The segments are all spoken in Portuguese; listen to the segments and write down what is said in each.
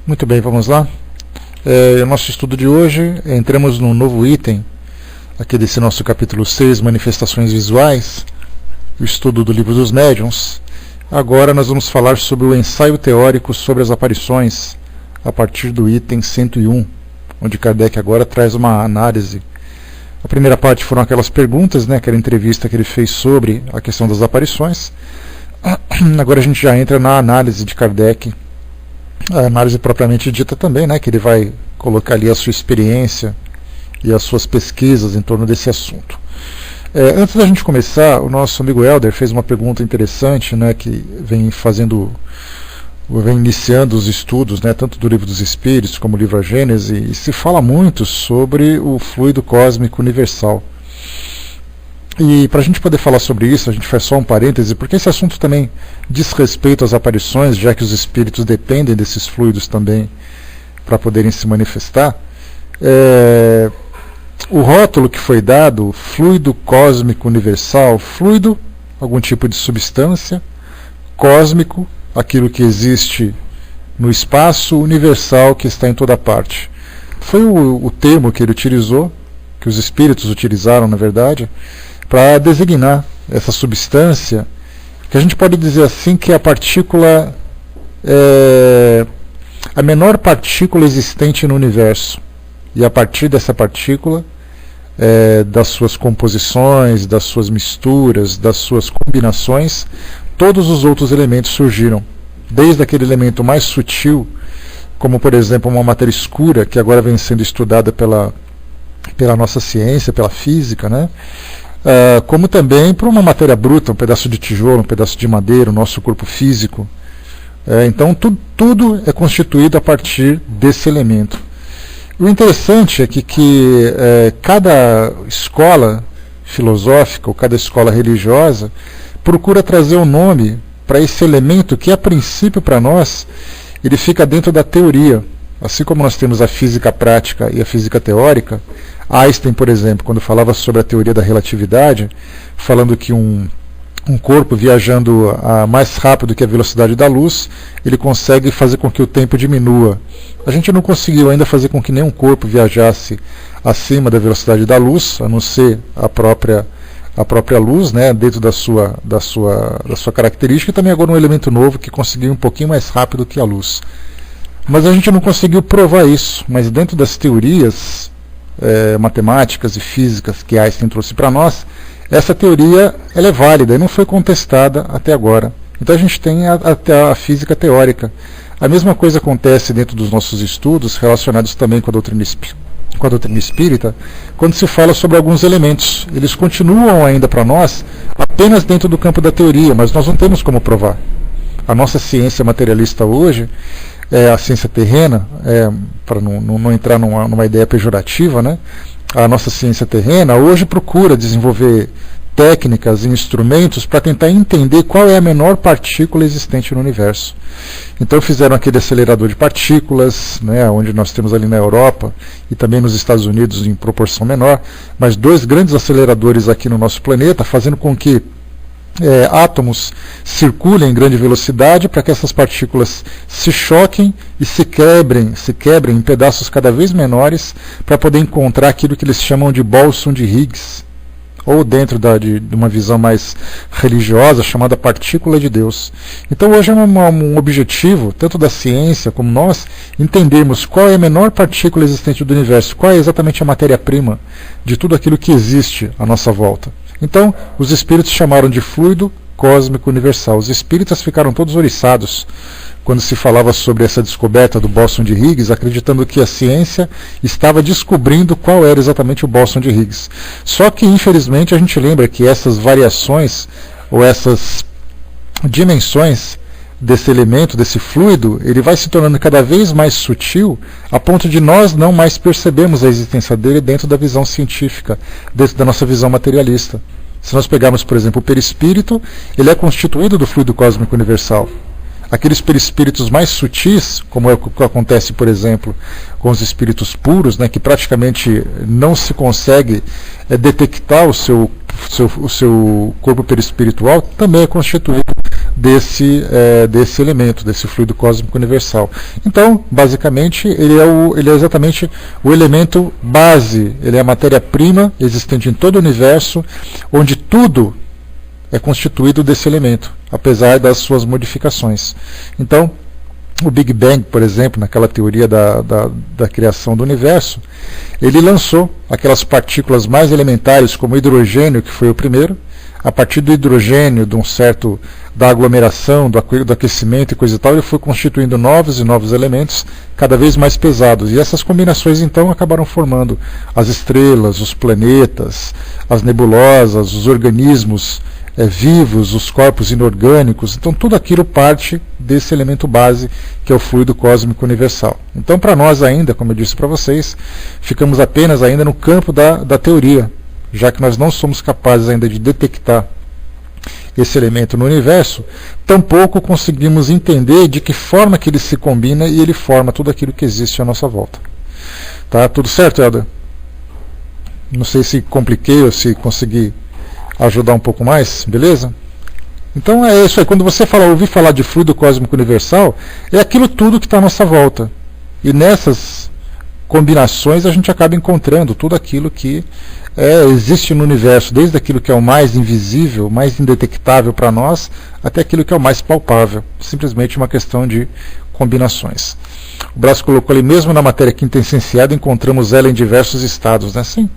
Muito bem, vamos lá. O nosso estudo de hoje, entramos num novo item, aqui desse nosso capítulo 6, Manifestações Visuais, o estudo do Livro dos Médiuns. Agora nós vamos falar sobre o ensaio teórico sobre as aparições, a partir do item 101, onde Kardec agora traz uma análise. A primeira parte foram aquelas perguntas, aquela entrevista que ele fez sobre a questão das aparições. Agora a gente já entra na análise de Kardec, a análise propriamente dita também, que ele vai colocar ali a sua experiência e as suas pesquisas em torno desse assunto. Antes da gente começar, o nosso amigo Helder fez uma pergunta interessante, que vem iniciando os estudos, tanto do Livro dos Espíritos como do livro A Gênese, e se fala muito sobre o fluido cósmico universal. E para a gente poder falar sobre isso, a gente faz só um parêntese, porque esse assunto também diz respeito às aparições, já que os espíritos dependem desses fluidos também para poderem se manifestar. O rótulo que foi dado, fluido cósmico universal, fluido, algum tipo de substância, cósmico, aquilo que existe no espaço, universal, que está em toda parte. Foi o termo que ele utilizou, que os espíritos utilizaram, na verdade, para designar essa substância, que a gente pode dizer assim que a partícula é a menor partícula existente no universo. E a partir dessa partícula, das suas composições, das suas misturas, das suas combinações, todos os outros elementos surgiram. Desde aquele elemento mais sutil, como por exemplo uma matéria escura, que agora vem sendo estudada pela nossa ciência, pela física, como também para uma matéria bruta, um pedaço de tijolo, um pedaço de madeira, o nosso corpo físico. Então tudo é constituído a partir desse elemento. O interessante é que cada escola filosófica ou cada escola religiosa procura trazer um nome para esse elemento que, a princípio, para nós, ele fica dentro da teoria. Assim como nós temos a física prática e a física teórica, Einstein, por exemplo, quando falava sobre a teoria da relatividade, falando que um corpo viajando mais rápido que a velocidade da luz, ele consegue fazer com que o tempo diminua. A gente não conseguiu ainda fazer com que nenhum corpo viajasse acima da velocidade da luz, a não ser a própria luz, dentro da sua característica, e também agora um elemento novo que conseguiu um pouquinho mais rápido que a luz. Mas a gente não conseguiu provar isso, mas dentro das teorias matemáticas e físicas que Einstein trouxe para nós, essa teoria ela é válida e não foi contestada até agora. Então a gente tem a física teórica. A mesma coisa acontece dentro dos nossos estudos, relacionados também com a doutrina espírita, quando se fala sobre alguns elementos. Eles continuam ainda para nós apenas dentro do campo da teoria, mas nós não temos como provar. A nossa ciência materialista hoje, a ciência terrena, para não entrar numa ideia pejorativa, a nossa ciência terrena hoje procura desenvolver técnicas e instrumentos para tentar entender qual é a menor partícula existente no universo. Então fizeram aquele acelerador de partículas, onde nós temos ali na Europa e também nos Estados Unidos em proporção menor, mas 2 grandes aceleradores aqui no nosso planeta, fazendo com que átomos circulem em grande velocidade para que essas partículas se choquem e se quebrem em pedaços cada vez menores para poder encontrar aquilo que eles chamam de bóson de Higgs, ou dentro de uma visão mais religiosa, chamada partícula de Deus. Então hoje é um objetivo, tanto da ciência como nós, entendermos qual é a menor partícula existente do universo, qual é exatamente a matéria-prima de tudo aquilo que existe à nossa volta. Então, os espíritos chamaram de fluido cósmico universal. Os espíritas ficaram todos oriçados quando se falava sobre essa descoberta do bóson de Higgs, acreditando que a ciência estava descobrindo qual era exatamente o bóson de Higgs. Só que, infelizmente, a gente lembra que essas variações ou essas dimensões desse elemento, desse fluido, ele vai se tornando cada vez mais sutil, a ponto de nós não mais percebermos a existência dele dentro da visão científica, dentro da nossa visão materialista. Se nós pegarmos, por exemplo, o perispírito, ele é constituído do fluido cósmico universal. Aqueles perispíritos mais sutis, como é o que acontece, por exemplo, com os espíritos puros, que praticamente não se consegue detectar o seu corpo perispiritual, também é constituído desse elemento, desse fluido cósmico universal. Então, basicamente, ele é exatamente o elemento base, ele é a matéria-prima existente em todo o universo, onde tudo é constituído desse elemento, apesar das suas modificações. Então, o Big Bang, por exemplo, naquela teoria da criação do universo, ele lançou aquelas partículas mais elementares, como o hidrogênio, que foi o primeiro. A partir do hidrogênio, da aglomeração, do aquecimento e coisa e tal, ele foi constituindo novos e novos elementos cada vez mais pesados. E essas combinações, então, acabaram formando as estrelas, os planetas, as nebulosas, os organismos vivos, os corpos inorgânicos. Então, tudo aquilo parte desse elemento base, que é o fluido cósmico universal. Então, para nós ainda, como eu disse para vocês, ficamos apenas ainda no campo da teoria, já que nós não somos capazes ainda de detectar esse elemento no universo, tampouco conseguimos entender de que forma que ele se combina e ele forma tudo aquilo que existe à nossa volta. Tá tudo certo, Helder? Não sei se compliquei ou se consegui ajudar um pouco mais, beleza? Então é isso aí, quando você ouvir falar de fluido cósmico universal, é aquilo tudo que está à nossa volta. E nessas combinações a gente acaba encontrando tudo aquilo que existe no universo, desde aquilo que é o mais invisível, mais indetectável para nós, até aquilo que é o mais palpável. Simplesmente uma questão de combinações. O Brás colocou ali, mesmo na matéria quintessenciada, encontramos ela em diversos estados, né? Sim.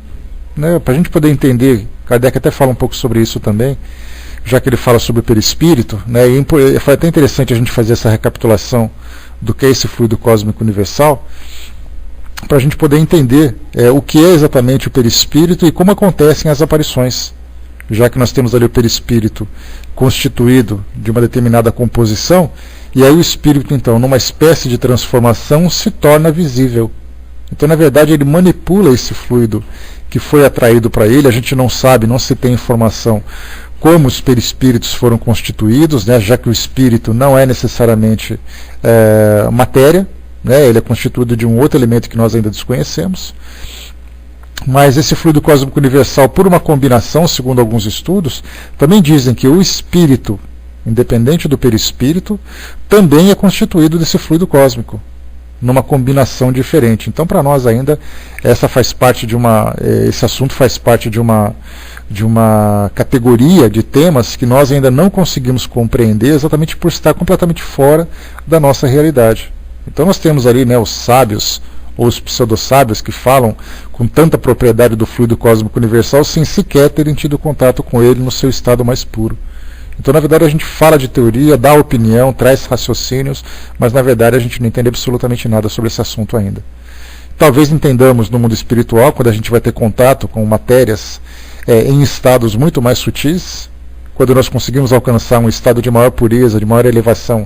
Né? Para a gente poder entender, Kardec até fala um pouco sobre isso também, já que ele fala sobre o perispírito, né? E foi até interessante a gente fazer essa recapitulação do que é esse fluido cósmico universal, para a gente poder entender o que é exatamente o perispírito e como acontecem as aparições, já que nós temos ali o perispírito constituído de uma determinada composição, e aí o espírito, então, numa espécie de transformação, se torna visível. Então, na verdade, ele manipula esse fluido que foi atraído para ele. A gente não sabe, não se tem informação como os perispíritos foram constituídos, né, já que o espírito não é necessariamente matéria, né, ele é constituído de um outro elemento que nós ainda desconhecemos. Mas esse fluido cósmico universal, por uma combinação, segundo alguns estudos, também dizem que o espírito, independente do perispírito, também é constituído desse fluido cósmico, numa combinação diferente. Então, para nós ainda, esse assunto faz parte de uma categoria de temas que nós ainda não conseguimos compreender, exatamente por estar completamente fora da nossa realidade. Então nós temos ali, né, os sábios, ou os pseudo-sábios, que falam com tanta propriedade do fluido cósmico universal, sem sequer terem tido contato com ele no seu estado mais puro. Então, na verdade, a gente fala de teoria, dá opinião, traz raciocínios, mas na verdade a gente não entende absolutamente nada sobre esse assunto ainda. Talvez entendamos no mundo espiritual, quando a gente vai ter contato com matérias em estados muito mais sutis. Quando nós conseguimos alcançar um estado de maior pureza, de maior elevação,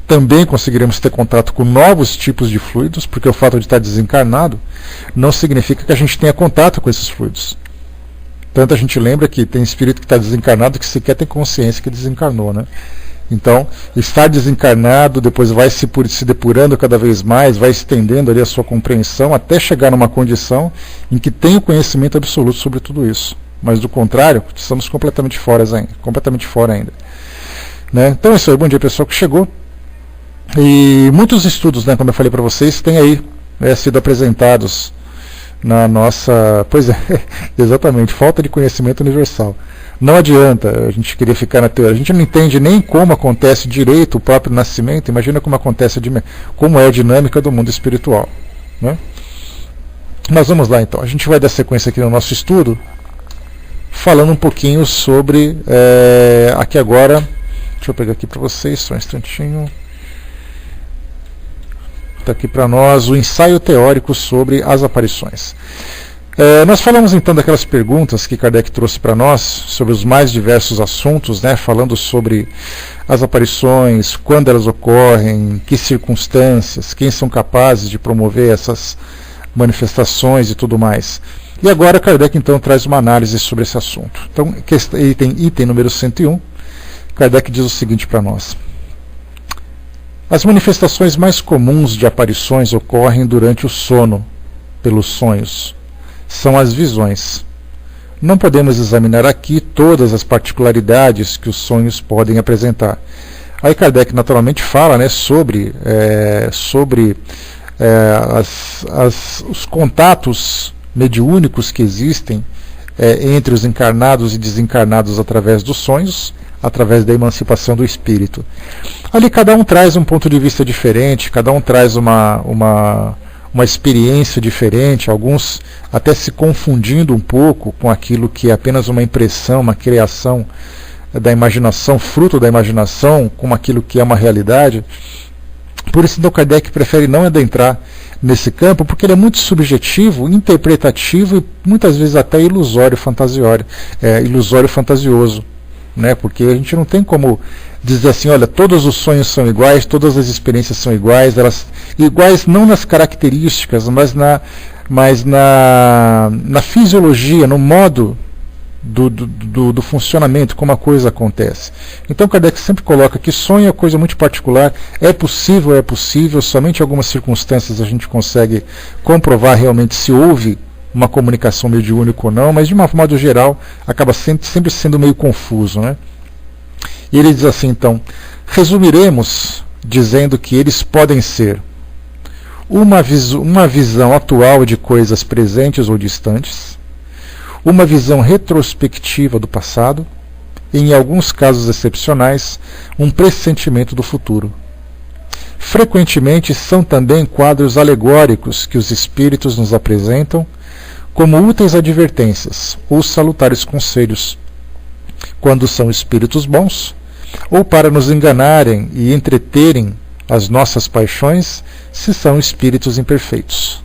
também conseguiremos ter contato com novos tipos de fluidos, porque o fato de estar desencarnado não significa que a gente tenha contato com esses fluidos. Tanto a gente lembra que tem espírito que está desencarnado que sequer tem consciência que desencarnou, né? Então, estar desencarnado, depois vai se depurando cada vez mais, vai estendendo ali a sua compreensão, até chegar numa condição em que tem o conhecimento absoluto sobre tudo isso. Mas do contrário, estamos completamente fora ainda. Né? Então é isso aí, bom dia pessoal que chegou. E muitos estudos, né, como eu falei para vocês, têm aí sido apresentados na nossa... Pois é, exatamente, falta de conhecimento universal. Não adianta, a gente queria ficar na teoria. A gente não entende nem como acontece direito o próprio nascimento, imagina como acontece, como é a dinâmica do mundo espiritual. Né? Mas vamos lá então, a gente vai dar sequência aqui no nosso estudo, falando um pouquinho sobre, aqui agora, deixa eu pegar aqui para vocês, só um instantinho, está aqui para nós o ensaio teórico sobre as aparições. Nós falamos então daquelas perguntas que Kardec trouxe para nós, sobre os mais diversos assuntos, né, falando sobre as aparições, quando elas ocorrem, que circunstâncias, quem são capazes de promover essas manifestações e tudo mais. E agora Kardec então traz uma análise sobre esse assunto. Então, item número 101, Kardec diz o seguinte para nós. As manifestações mais comuns de aparições ocorrem durante o sono, pelos sonhos. São as visões. Não podemos examinar aqui todas as particularidades que os sonhos podem apresentar, Aí Kardec naturalmente fala, né, sobre os contatos mediúnicos que existem entre os encarnados e desencarnados através dos sonhos, através da emancipação do espírito. Ali cada um traz um ponto de vista diferente, cada um traz uma experiência diferente, alguns até se confundindo um pouco com aquilo que é apenas uma impressão, uma criação da imaginação, fruto da imaginação, com aquilo que é uma realidade. Por isso, então, Kardec prefere não adentrar nesse campo, porque ele é muito subjetivo, interpretativo e muitas vezes até ilusório, fantasioso, né? Porque a gente não tem como dizer assim, olha, todos os sonhos são iguais, todas as experiências são iguais, elas iguais não nas características, mas na fisiologia, no modo do funcionamento, como a coisa acontece. Então Kardec sempre coloca que sonho é coisa muito particular, é possível, somente em algumas circunstâncias a gente consegue comprovar realmente se houve uma comunicação mediúnica ou não, mas de uma modo geral acaba sempre sendo meio confuso, né? E ele diz assim, então, resumiremos dizendo que eles podem ser uma visão atual de coisas presentes ou distantes, uma visão retrospectiva do passado e, em alguns casos excepcionais, um pressentimento do futuro. Frequentemente são também quadros alegóricos que os espíritos nos apresentam como úteis advertências ou salutares conselhos, quando são espíritos bons, ou para nos enganarem e entreterem as nossas paixões, se são espíritos imperfeitos.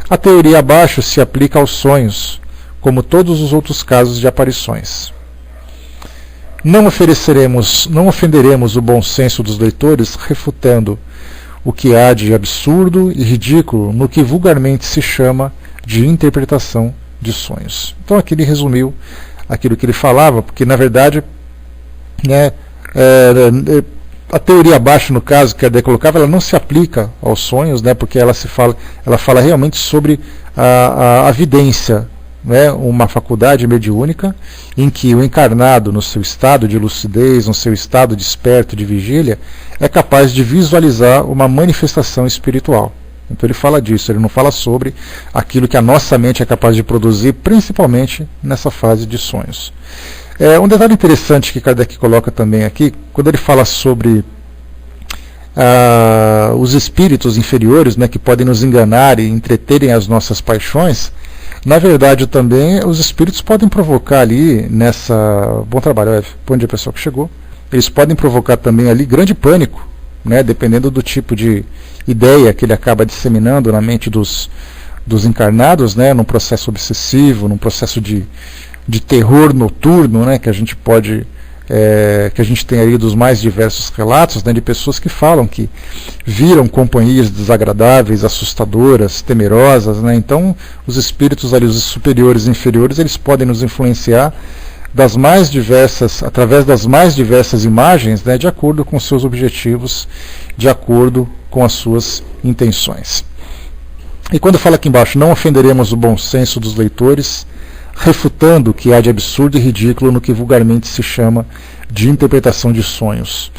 A teoria abaixo se aplica aos sonhos, como todos os outros casos de aparições. Não ofenderemos o bom senso dos leitores, refutando o que há de absurdo e ridículo no que vulgarmente se chama de interpretação de sonhos. Então aqui ele resumiu aquilo que ele falava, porque na verdade, né, a teoria abaixo, no caso que Kardec colocava, ela não se aplica aos sonhos, né, porque ela fala realmente sobre a vidência, né, uma faculdade mediúnica em que o encarnado, no seu estado de lucidez, no seu estado desperto de vigília, é capaz de visualizar uma manifestação espiritual. Então ele fala disso, ele não fala sobre aquilo que a nossa mente é capaz de produzir, principalmente nessa fase de sonhos. Um detalhe interessante que Kardec coloca também aqui, quando ele fala sobre os espíritos inferiores, né, que podem nos enganar e entreterem as nossas paixões, na verdade também os espíritos podem provocar ali bom trabalho, Eve, bom dia pessoal que chegou, eles podem provocar também ali grande pânico, né, dependendo do tipo de ideia que ele acaba disseminando na mente dos encarnados, né, num processo obsessivo, num processo de terror noturno, né, que a gente tem aí dos mais diversos relatos, né, de pessoas que falam que viram companhias desagradáveis, assustadoras, temerosas, né. Então os espíritos ali, os superiores e inferiores, eles podem nos influenciar através das mais diversas imagens, né, de acordo com seus objetivos, de acordo com as suas intenções. E quando fala aqui embaixo, não ofenderemos o bom senso dos leitores, refutando o que há de absurdo e ridículo no que vulgarmente se chama de interpretação de sonhos.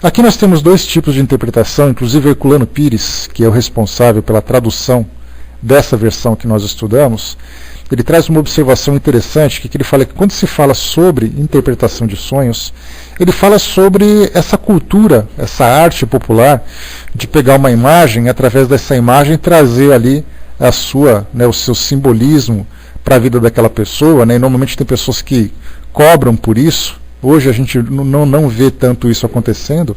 Aqui nós temos dois tipos de interpretação, inclusive Herculano Pires, que é o responsável pela tradução dessa versão que nós estudamos, ele traz uma observação interessante, que ele fala que quando se fala sobre interpretação de sonhos, ele fala sobre essa cultura, essa arte popular, de pegar uma imagem, através dessa imagem trazer ali o seu simbolismo para a vida daquela pessoa, né? E normalmente tem pessoas que cobram por isso. Hoje a gente não vê tanto isso acontecendo,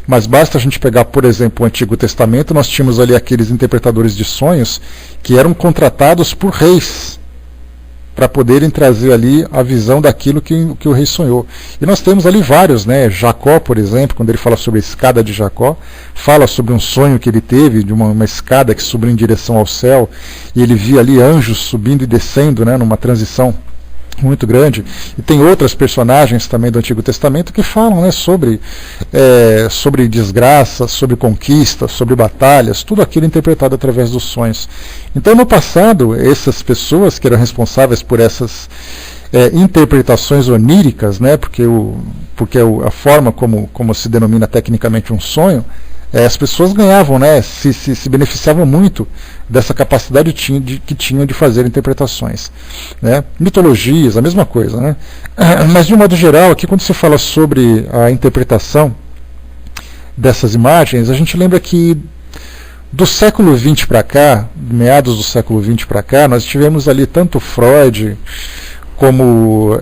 mas basta a gente pegar, por exemplo, o Antigo Testamento, nós tínhamos ali aqueles interpretadores de sonhos que eram contratados por reis, para poderem trazer ali a visão daquilo que o rei sonhou. E nós temos ali vários, né? Jacó, por exemplo, quando ele fala sobre a escada de Jacó, fala sobre um sonho que ele teve, de uma escada que subiu em direção ao céu, e ele via ali anjos subindo e descendo, né? Numa transição muito grande. E tem outras personagens também do Antigo Testamento que falam, né, sobre desgraças, sobre conquistas, sobre batalhas, tudo aquilo interpretado através dos sonhos. Então no passado, essas pessoas que eram responsáveis por essas interpretações oníricas, né, porque a forma como se denomina tecnicamente um sonho, as pessoas ganhavam, né, se beneficiavam muito dessa capacidade que tinham de fazer interpretações. Né. Mitologias, a mesma coisa. Né. Mas, de um modo geral, aqui quando se fala sobre a interpretação dessas imagens, a gente lembra que do século XX para cá, meados do século XX para cá, nós tivemos ali tanto Freud como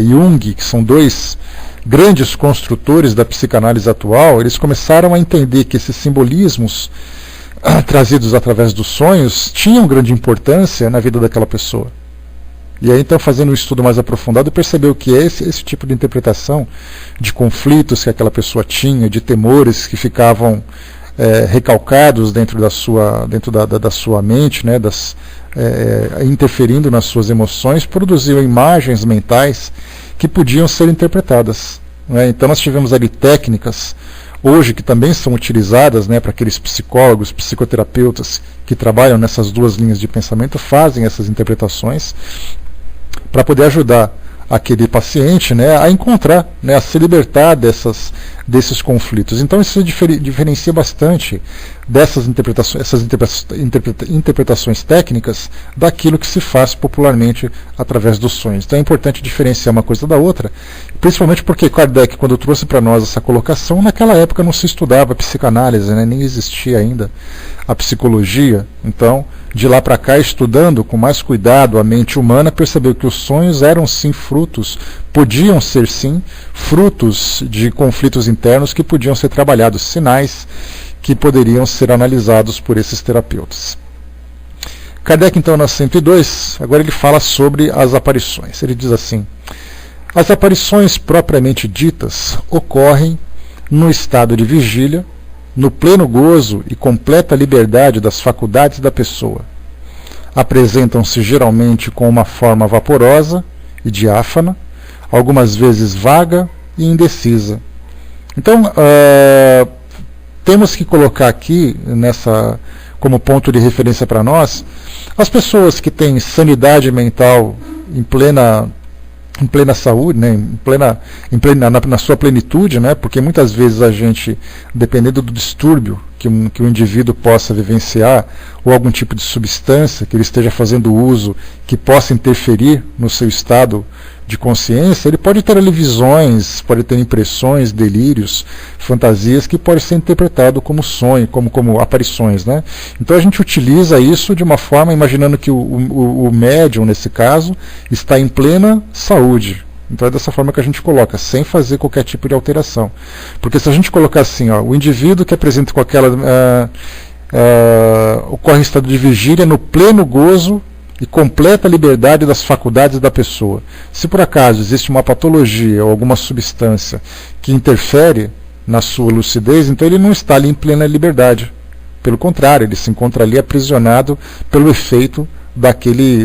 Jung, que são dois grandes construtores da psicanálise atual. Eles começaram a entender que esses simbolismos trazidos através dos sonhos tinham grande importância na vida daquela pessoa. E aí, então, fazendo um estudo mais aprofundado, percebeu que esse tipo de interpretação de conflitos que aquela pessoa tinha, de temores que ficavam recalcados dentro da sua mente, né, interferindo nas suas emoções, produziam imagens mentais que podiam ser interpretadas. Né? Então nós tivemos ali técnicas, hoje, que também são utilizadas, né, para aqueles psicólogos, psicoterapeutas que trabalham nessas duas linhas de pensamento, fazem essas interpretações para poder ajudar aquele paciente, né, a encontrar, né, a se libertar desses conflitos. Então isso diferencia bastante dessas interpretações técnicas daquilo que se faz popularmente através dos sonhos. Então é importante diferenciar uma coisa da outra, principalmente porque Kardec, quando trouxe para nós essa colocação, naquela época não se estudava a psicanálise, né, nem existia ainda a psicologia. Então, de lá para cá, estudando com mais cuidado a mente humana, percebeu que os sonhos eram sim frutos, podiam ser sim frutos de conflitos internos que podiam ser trabalhados, sinais que poderiam ser analisados por esses terapeutas. Kardec, então, na 102, agora ele fala sobre as aparições. Ele diz assim: as aparições propriamente ditas ocorrem no estado de vigília, no pleno gozo e completa liberdade das faculdades da pessoa. Apresentam-se geralmente com uma forma vaporosa e diáfana, algumas vezes vaga e indecisa. Então, temos que colocar aqui, como ponto de referência para nós, as pessoas que têm sanidade mental em plena saúde, né, na sua plenitude, né, porque muitas vezes a gente, dependendo do distúrbio que o indivíduo possa vivenciar, ou algum tipo de substância que ele esteja fazendo uso que possa interferir no seu estado de consciência, ele pode ter ali visões, pode ter impressões, delírios, fantasias que podem ser interpretados como sonho, como aparições. Né? Então a gente utiliza isso de uma forma, imaginando que o médium, nesse caso, está em plena saúde. Então é dessa forma que a gente coloca, sem fazer qualquer tipo de alteração. Porque se a gente colocar assim, o indivíduo que apresenta com aquela... ocorre em estado de vigília no pleno gozo e completa liberdade das faculdades da pessoa. Se por acaso existe uma patologia ou alguma substância que interfere na sua lucidez, então ele não está ali em plena liberdade. Pelo contrário, ele se encontra ali aprisionado pelo efeito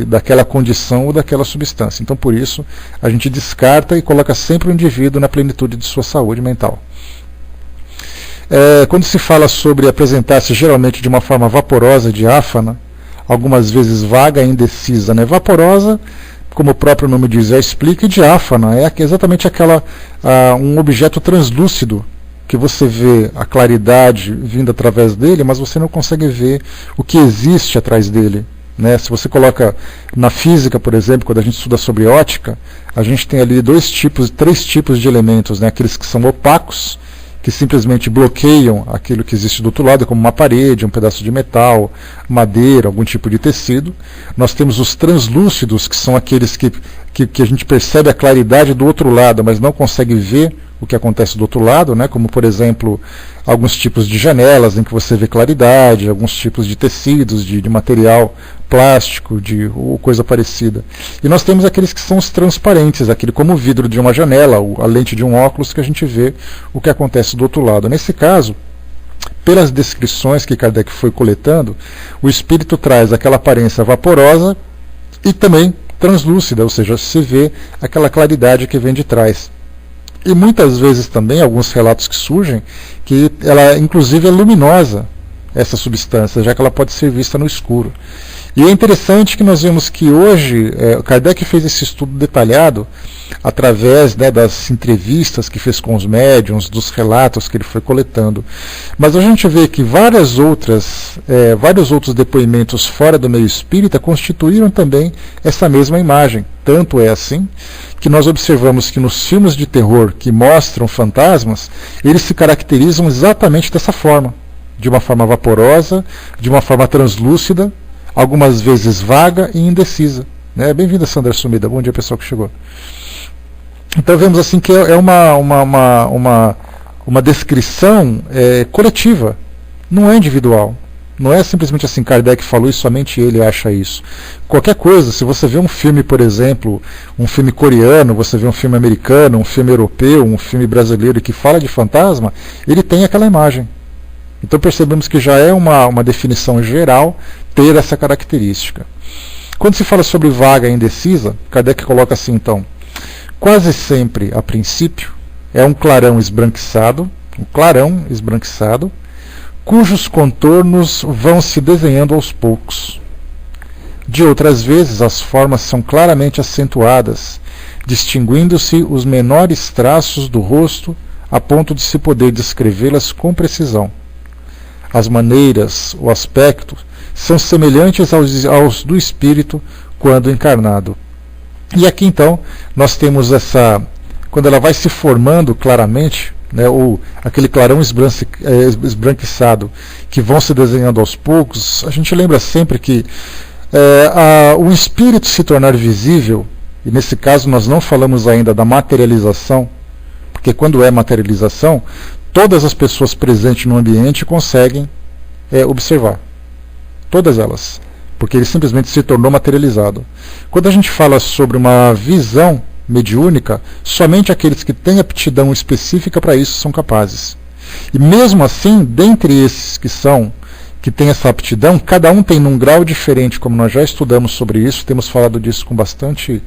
daquela condição ou daquela substância. Então, por isso, a gente descarta e coloca sempre o indivíduo na plenitude de sua saúde mental. Quando se fala sobre apresentar-se geralmente de uma forma vaporosa, diáfana, algumas vezes vaga e indecisa, né? Vaporosa, como o próprio nome diz, já explica, e diáfana é exatamente um objeto translúcido, que você vê a claridade vindo através dele, mas você não consegue ver o que existe atrás dele. Né? Se você coloca na física, por exemplo, quando a gente estuda sobre ótica, a gente tem ali três tipos de elementos, né? Aqueles que são opacos, que simplesmente bloqueiam aquilo que existe do outro lado, como uma parede, um pedaço de metal, madeira, algum tipo de tecido. Nós temos os translúcidos, que são aqueles que a gente percebe a claridade do outro lado, mas não consegue ver o que acontece do outro lado, né? Como, por exemplo, alguns tipos de janelas em que você vê claridade, alguns tipos de tecidos, de material plástico, ou coisa parecida. E nós temos aqueles que são os transparentes, aquele como o vidro de uma janela, a lente de um óculos, que a gente vê o que acontece do outro lado. Nesse caso, pelas descrições que Kardec foi coletando, o espírito traz aquela aparência vaporosa e também translúcida, ou seja, se vê aquela claridade que vem de trás. E muitas vezes também, alguns relatos que surgem, que ela inclusive é luminosa, essa substância, já que ela pode ser vista no escuro. E é interessante que nós vemos que hoje, Kardec fez esse estudo detalhado através, né, das entrevistas que fez com os médiuns, dos relatos que ele foi coletando. Mas a gente vê que vários outros depoimentos fora do meio espírita constituíram também essa mesma imagem. Tanto é assim que nós observamos que nos filmes de terror que mostram fantasmas, eles se caracterizam exatamente dessa forma. De uma forma vaporosa, de uma forma translúcida, algumas vezes vaga e indecisa. Né? Bem-vinda, Sandra Sumida. Bom dia, pessoal que chegou. Então vemos assim que é uma descrição coletiva, não é individual. Não é simplesmente assim, Kardec falou e somente ele acha isso. Qualquer coisa, se você vê um filme, por exemplo, um filme coreano, você vê um filme americano, um filme europeu, um filme brasileiro que fala de fantasma, ele tem aquela imagem. Então percebemos que já é uma definição geral ter essa característica. Quando se fala sobre vaga e indecisa, Kardec coloca assim então: quase sempre, a princípio, é um clarão esbranquiçado, cujos contornos vão se desenhando aos poucos. De outras vezes, as formas são claramente acentuadas, distinguindo-se os menores traços do rosto a ponto de se poder descrevê-las com precisão. As maneiras, o aspecto, são semelhantes aos do espírito quando encarnado. E aqui então nós temos quando ela vai se formando claramente, né, aquele clarão esbranquiçado que vão se desenhando aos poucos, a gente lembra sempre que o espírito se tornar visível, e nesse caso nós não falamos ainda da materialização, porque quando é materialização, todas as pessoas presentes no ambiente conseguem observar. Todas elas. Porque ele simplesmente se tornou materializado. Quando a gente fala sobre uma visão mediúnica, somente aqueles que têm aptidão específica para isso são capazes. E mesmo assim, dentre esses que têm essa aptidão, cada um tem num grau diferente, como nós já estudamos sobre isso, temos falado disso com bastante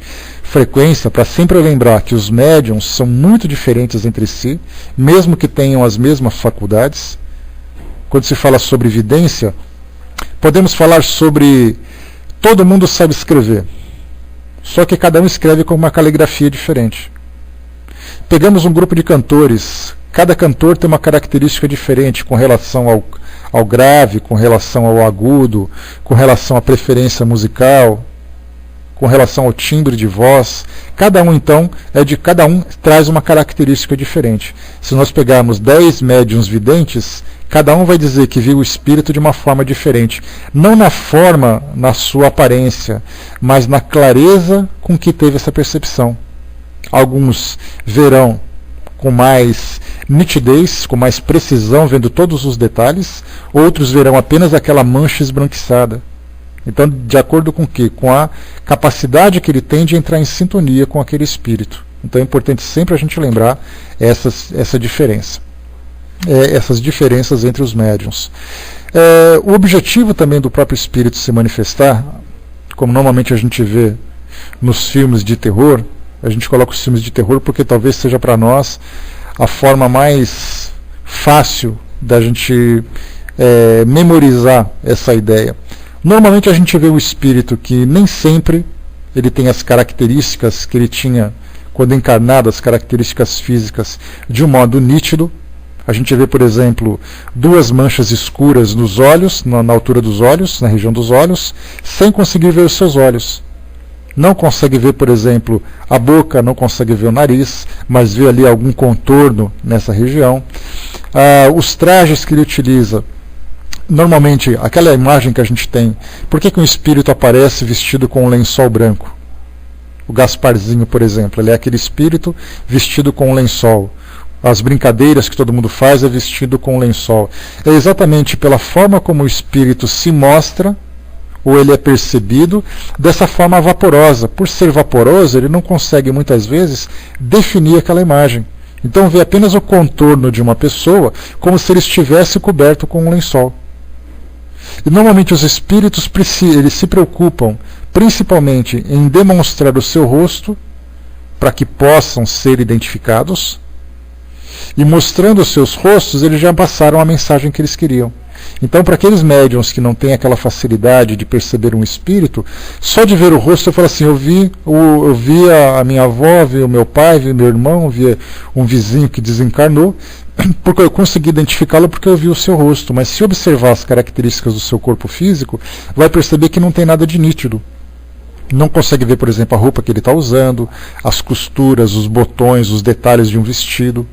frequência, para sempre lembrar que os médiuns são muito diferentes entre si, mesmo que tenham as mesmas faculdades. Quando se fala sobre vidência, podemos falar sobre todo mundo sabe escrever, só que cada um escreve com uma caligrafia diferente. Pegamos um grupo de cantores, cada cantor tem uma característica diferente com relação ao grave, com relação ao agudo, com relação à preferência musical, com relação ao timbre de voz. Cada um então cada um traz uma característica diferente. Se nós pegarmos 10 médiuns videntes, cada um vai dizer que viu o espírito de uma forma diferente, não na forma, na sua aparência, mas na clareza com que teve essa percepção. Alguns verão com mais nitidez, com mais precisão, vendo todos os detalhes, outros verão apenas aquela mancha esbranquiçada. Então, de acordo com o quê? Com a capacidade que ele tem de entrar em sintonia com aquele espírito. Então é importante sempre a gente lembrar essa diferença. Essas diferenças entre os médiuns. O objetivo também do próprio espírito se manifestar, como normalmente a gente vê nos filmes de terror, a gente coloca os filmes de terror porque talvez seja para nós a forma mais fácil da gente memorizar essa ideia. Normalmente a gente vê o espírito que nem sempre ele tem as características que ele tinha quando encarnado, as características físicas, de um modo nítido. A gente vê, por exemplo, 2 manchas escuras nos olhos, na altura dos olhos, na região dos olhos, sem conseguir ver os seus olhos. Não consegue ver, por exemplo, a boca, não consegue ver o nariz, mas vê ali algum contorno nessa região. Os trajes que ele utiliza, normalmente, aquela imagem que a gente tem, por que um espírito aparece vestido com um lençol branco? O Gasparzinho, por exemplo, ele é aquele espírito vestido com um lençol. As brincadeiras que todo mundo faz é vestido com um lençol. É exatamente pela forma como o espírito se mostra, ou ele é percebido, dessa forma vaporosa. Por ser vaporoso, ele não consegue muitas vezes definir aquela imagem. Então vê apenas o contorno de uma pessoa como se ele estivesse coberto com um lençol. E normalmente os espíritos eles se preocupam principalmente em demonstrar o seu rosto para que possam ser identificados, e mostrando os seus rostos eles já passaram a mensagem que eles queriam. Então, para aqueles médiums que não têm aquela facilidade de perceber um espírito, só de ver o rosto eu falo assim, eu vi a minha avó, vi o meu pai, vi o meu irmão, vi um vizinho que desencarnou, porque eu consegui identificá-lo porque eu vi o seu rosto. Mas se observar as características do seu corpo físico, vai perceber que não tem nada de nítido. Não consegue ver, por exemplo, a roupa que ele está usando, as costuras, os botões, os detalhes de um vestido.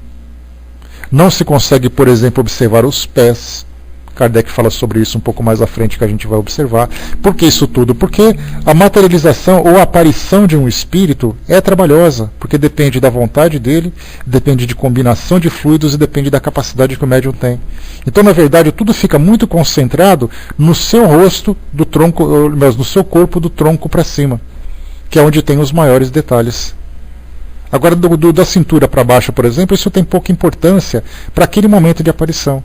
Não se consegue, por exemplo, observar os pés. Kardec fala sobre isso um pouco mais à frente, que a gente vai observar. Por que isso tudo? Porque a materialização ou a aparição de um espírito é trabalhosa, porque depende da vontade dele, depende de combinação de fluidos e depende da capacidade que o médium tem. Então, na verdade, tudo fica muito concentrado no seu rosto, do tronco, mas no seu corpo, do tronco para cima, que é onde tem os maiores detalhes. Agora, da cintura para baixo, por exemplo, isso tem pouca importância para aquele momento de aparição.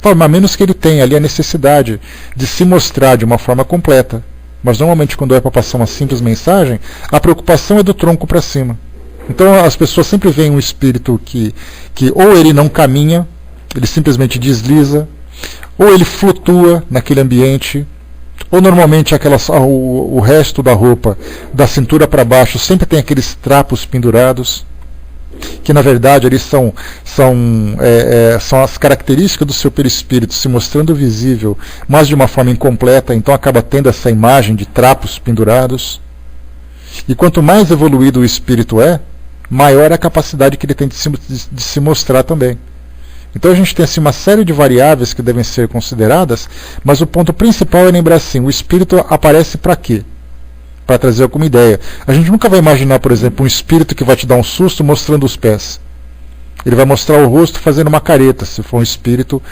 A menos que ele tenha ali a necessidade de se mostrar de uma forma completa. Mas normalmente quando é para passar uma simples mensagem, a preocupação é do tronco para cima. Então as pessoas sempre veem um espírito que ou ele não caminha, ele simplesmente desliza, ou ele flutua naquele ambiente, ou normalmente o resto da roupa, da cintura para baixo, sempre tem aqueles trapos pendurados, que na verdade eles são as características do seu perispírito se mostrando visível, mas de uma forma incompleta, então acaba tendo essa imagem de trapos pendurados. E quanto mais evoluído o espírito é, maior é a capacidade que ele tem de se mostrar também. Então a gente tem assim, uma série de variáveis que devem ser consideradas, mas o ponto principal é lembrar assim, o espírito aparece para quê? Para trazer alguma ideia. A gente nunca vai imaginar, por exemplo, um espírito que vai te dar um susto mostrando os pés. Ele vai mostrar o rosto fazendo uma careta, se for um espírito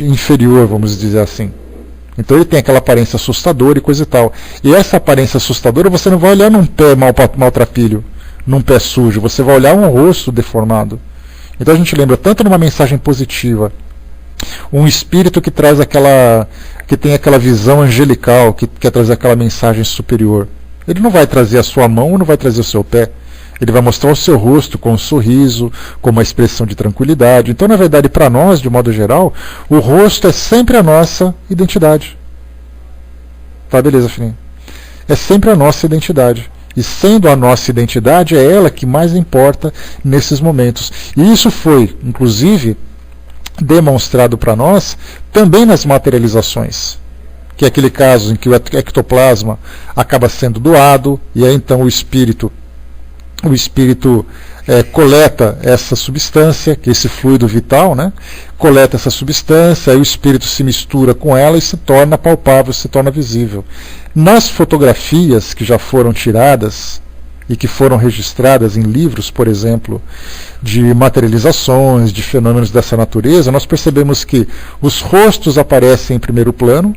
inferior, vamos dizer assim. Então ele tem aquela aparência assustadora e coisa e tal. E essa aparência assustadora você não vai olhar num pé maltrapilho, num pé sujo, você vai olhar um rosto deformado. Então a gente lembra tanto numa mensagem positiva, um espírito que traz que tem aquela visão angelical, que quer trazer aquela mensagem superior. Ele não vai trazer a sua mão, não vai trazer o seu pé. Ele vai mostrar o seu rosto com um sorriso, com uma expressão de tranquilidade. Então, na verdade, para nós, de modo geral, o rosto é sempre a nossa identidade. Tá, beleza, Fininho? É sempre a nossa identidade. E sendo a nossa identidade, é ela que mais importa nesses momentos. E isso foi, inclusive, demonstrado para nós também nas materializações, que é aquele caso em que o ectoplasma acaba sendo doado e aí então o espírito coleta essa substância, que é esse fluido vital, né? Coleta essa substância, aí o espírito se mistura com ela e se torna palpável, se torna visível. Nas fotografias que já foram tiradas e que foram registradas em livros, por exemplo, de materializações, de fenômenos dessa natureza, nós percebemos que os rostos aparecem em primeiro plano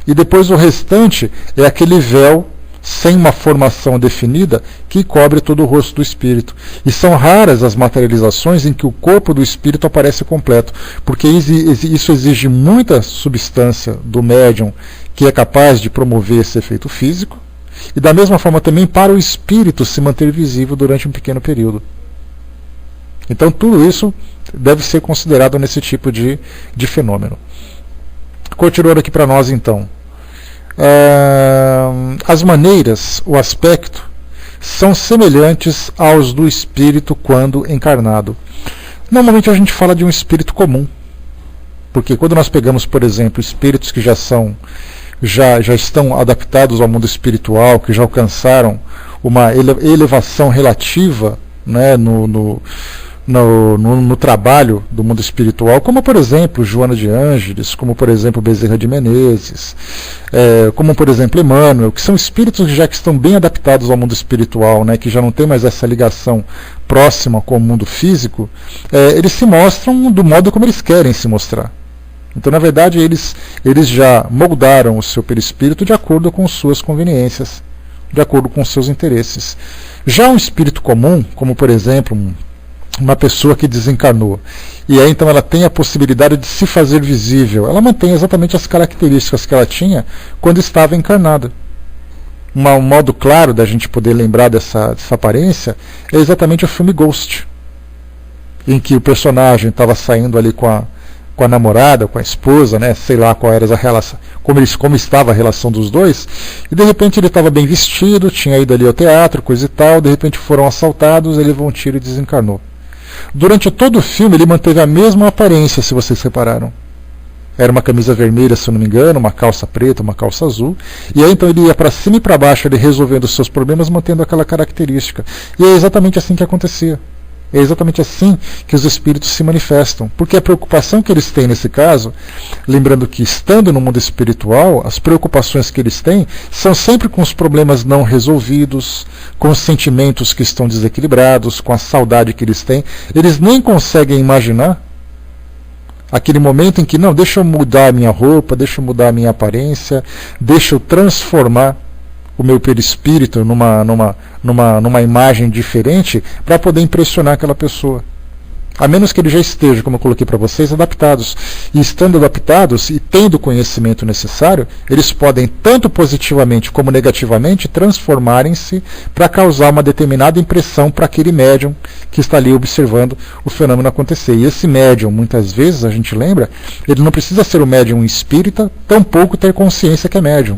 e depois o restante é aquele véu sem uma formação definida que cobre todo o rosto do espírito. E são raras as materializações em que o corpo do espírito aparece completo, porque isso exige muita substância do médium que é capaz de promover esse efeito físico, e da mesma forma também para o espírito se manter visível durante um pequeno período. Então tudo isso deve ser considerado nesse tipo de fenômeno. Continuando aqui para nós então. As maneiras, o aspecto, são semelhantes aos do espírito quando encarnado. Normalmente a gente fala de um espírito comum, porque quando nós pegamos, por exemplo, espíritos que já estão adaptados ao mundo espiritual, que já alcançaram uma elevação relativa, né, no trabalho do mundo espiritual, como por exemplo Joana de Ângeles, como por exemplo Bezerra de Menezes, como por exemplo Emmanuel, que são espíritos que estão bem adaptados ao mundo espiritual, né, que já não tem mais essa ligação próxima com o mundo físico, eles se mostram do modo como eles querem se mostrar. Então, na verdade, eles já moldaram o seu perispírito de acordo com suas conveniências, de acordo com seus interesses. Já um espírito comum, como por exemplo uma pessoa que desencarnou, e aí então ela tem a possibilidade de se fazer visível, ela mantém exatamente as características que ela tinha quando estava encarnada. Um modo claro da gente poder lembrar dessa aparência é exatamente o filme Ghost, em que o personagem estava saindo ali com com a namorada, com a esposa, né? Sei lá qual era a relação, como estava a relação dos dois, e de repente ele estava bem vestido, tinha ido ali ao teatro, coisa e tal, de repente foram assaltados, ele levou um tiro e desencarnou. Durante todo o filme ele manteve a mesma aparência, se vocês repararam. Era uma camisa vermelha, se eu não me engano, uma calça preta, uma calça azul. E aí então ele ia para cima e para baixo, ele resolvendo os seus problemas, mantendo aquela característica. E é exatamente assim que acontecia. É exatamente assim que os espíritos se manifestam. Porque a preocupação que eles têm nesse caso, lembrando que estando no mundo espiritual, as preocupações que eles têm são sempre com os problemas não resolvidos, com os sentimentos que estão desequilibrados, com a saudade que eles têm. Eles nem conseguem imaginar aquele momento em que, não, deixa eu mudar a minha roupa, deixa eu mudar a minha aparência, deixa eu transformar o meu perispírito numa imagem diferente para poder impressionar aquela pessoa. A menos que ele já esteja, como eu coloquei para vocês, adaptados. E estando adaptados e tendo o conhecimento necessário, eles podem, tanto positivamente como negativamente, transformarem-se para causar uma determinada impressão para aquele médium que está ali observando o fenômeno acontecer. E esse médium, muitas vezes, a gente lembra, ele não precisa ser um médium espírita, tampouco ter consciência que é médium.